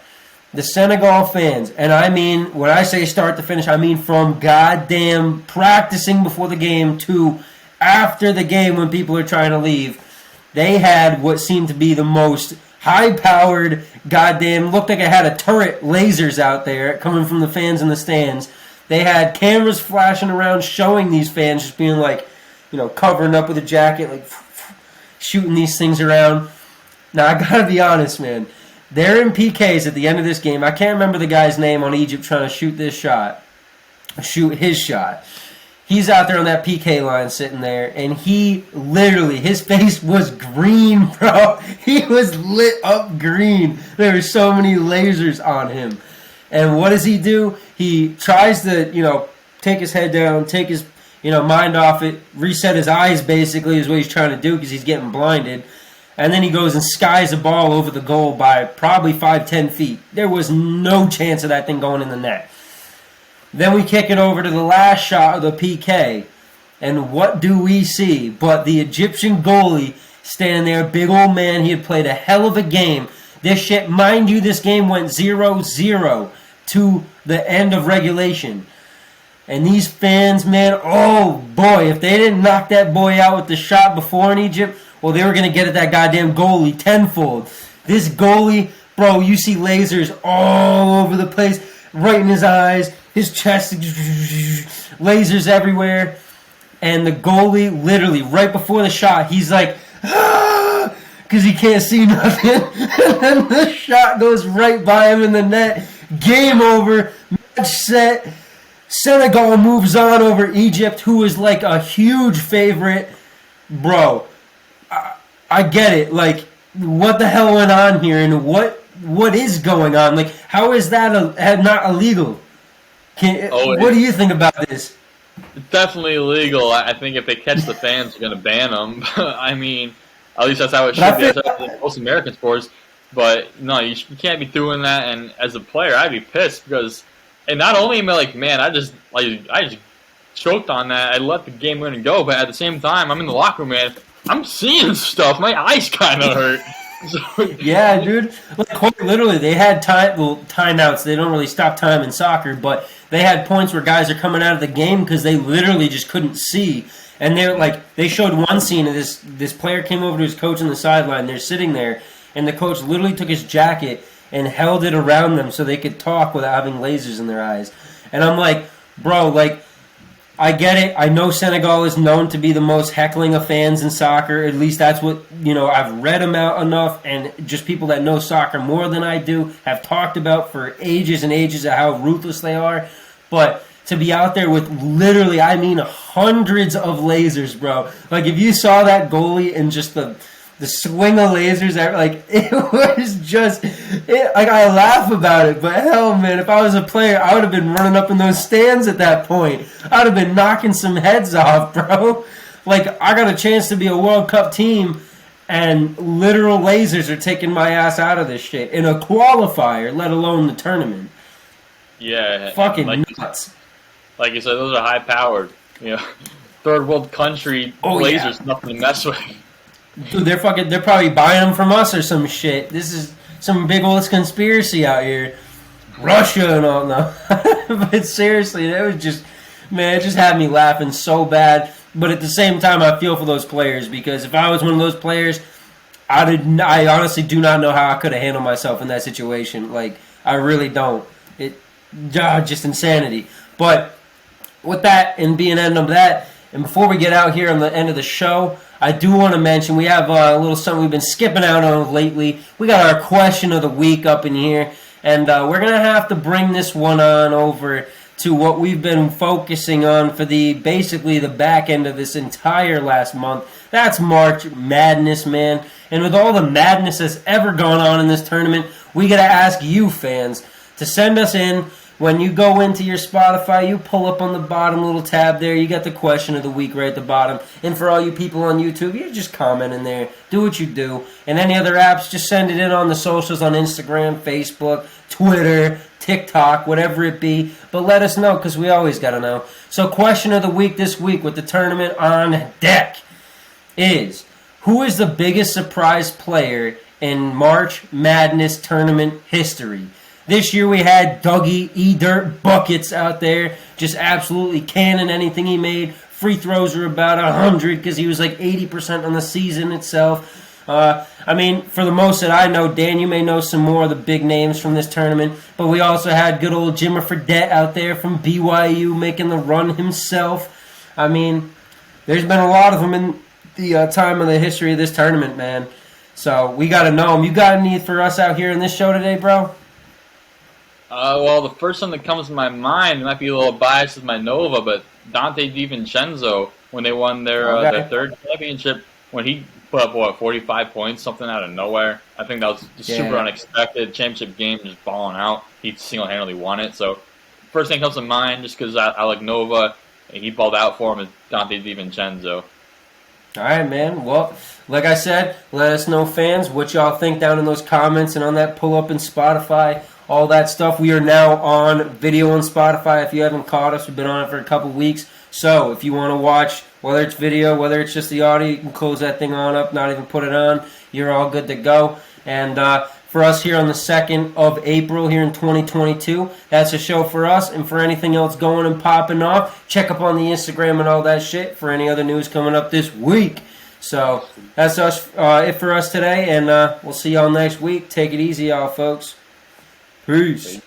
the Senegal fans, and I mean, when I say start to finish, I mean from goddamn practicing before the game to after the game when people are trying to leave, they had what seemed to be the most high-powered, goddamn, looked like it had a turret lasers out there coming from the fans in the stands. They had cameras flashing around showing these fans just being like, covering up with a jacket, like shooting these things around. Now, I gotta be honest, man. They're in PKs at the end of this game. I can't remember the guy's name on Egypt trying to shoot his shot. He's out there on that PK line sitting there, and he literally, his face was green, bro. He was lit up green. There were so many lasers on him. And what does he do? He tries to, take his head down, take his, mind off it, reset his eyes, basically, is what he's trying to do because he's getting blinded. And then he goes and skies a ball over the goal by probably 5-10 feet. There was no chance of that thing going in the net. Then we kick it over to the last shot of the PK. And what do we see but the Egyptian goalie standing there, big old man. He had played a hell of a game. This shit, mind you, this game went 0-0 to the end of regulation. And these fans, man, oh boy, if they didn't knock that boy out with the shot before in Egypt, well, they were going to get at that goddamn goalie tenfold. This goalie, bro, you see lasers all over the place, right in his eyes. His chest, lasers everywhere. And the goalie, literally, right before the shot, he's like, because he can't see nothing. And then the shot goes right by him in the net. Game over. Match set. Senegal moves on over Egypt, who is like a huge favorite. Bro, I get it. Like, what the hell went on here? And what is going on? Like, how is that not illegal? What do you think about this? It's definitely illegal. I think if they catch the fans, they're going to ban them. I mean, at least that's how it should be. That's how it's in most American sports. But no, you can't be doing that. And as a player, I'd be pissed because, and not only am I like, man, I just choked on that. I let the game win and go. But at the same time, I'm in the locker room, man. I'm seeing stuff. My eyes kind of hurt. So, yeah, dude. Like, literally, they had timeouts. They don't really stop time in soccer, but they had points where guys are coming out of the game because they literally just couldn't see. And they showed one scene of this player came over to his coach on the sideline. They're sitting there, and the coach literally took his jacket and held it around them so they could talk without having lasers in their eyes. And I'm like, bro, like, I get it. I know Senegal is known to be the most heckling of fans in soccer. At least that's what, I've read about enough, and just people that know soccer more than I do have talked about for ages and ages of how ruthless they are. But to be out there with literally, I mean, hundreds of lasers, bro. Like, if you saw that goalie and just the swing of lasers, like, it was just, like, I laugh about it, but hell, man, if I was a player, I would have been running up in those stands at that point. I would have been knocking some heads off, bro. Like, I got a chance to be a World Cup team, and literal lasers are taking my ass out of this shit in a qualifier, let alone the tournament. Yeah. Fucking nuts. Like you said, those are high-powered, third world country lasers, yeah. Nothing to mess with. Dude, they're probably buying them from us or some shit. This is some big old conspiracy out here. Russia and all, no. But seriously, it was just, man, it just had me laughing so bad. But at the same time, I feel for those players because if I was one of those players, I honestly do not know how I could have handled myself in that situation. Like, I really don't. Just insanity. But with that and being end of that, and before we get out here on the end of the show, I do want to mention we have a little something we've been skipping out on lately. We got our question of the week up in here, and we're going to have to bring this one on over to what we've been focusing on for basically the back end of this entire last month. That's March Madness, man. And with all the madness that's ever gone on in this tournament, we got to ask you fans to send us in. When you go into your Spotify, you pull up on the bottom little tab there. You got the question of the week right at the bottom. And for all you people on YouTube, you just comment in there. Do what you do. And any other apps, just send it in on the socials on Instagram, Facebook, Twitter, TikTok, whatever it be. But let us know because we always got to know. So question of the week this week with the tournament on deck is, who is the biggest surprise player in March Madness tournament history? This year we had Dougie E-Dirt Buckets out there, just absolutely canning anything he made. Free throws were about 100 because he was like 80% on the season itself. I mean, for the most that I know, Dan, you may know some more of the big names from this tournament, but we also had good old Jimmer Fredette out there from BYU making the run himself. I mean, there's been a lot of them in the time of the history of this tournament, man. So we got to know them. You got any for us out here in this show today, bro? Well, the first one that comes to my mind, it might be a little biased with my Nova, but Dante DiVincenzo, when they won their third championship, when he put up, 45 points, something out of nowhere. I think that was just super unexpected. Championship game, just balling out. He single-handedly won it. So, first thing that comes to mind, just because I like Nova, and he balled out for him, is Dante DiVincenzo. All right, man. Well, like I said, let us know, fans, what y'all think down in those comments and on that pull-up in Spotify. All that stuff. We are now on video on Spotify. If you haven't caught us, we've been on it for a couple weeks. So if you want to watch, whether it's video, whether it's just the audio, you can close that thing on up, not even put it on. You're all good to go. And for us here on the 2nd of April here in 2022, that's a show for us. And for anything else going and popping off, check up on the Instagram and all that shit for any other news coming up this week. So that's it for us today. And we'll see y'all next week. Take it easy, y'all, folks. Peace.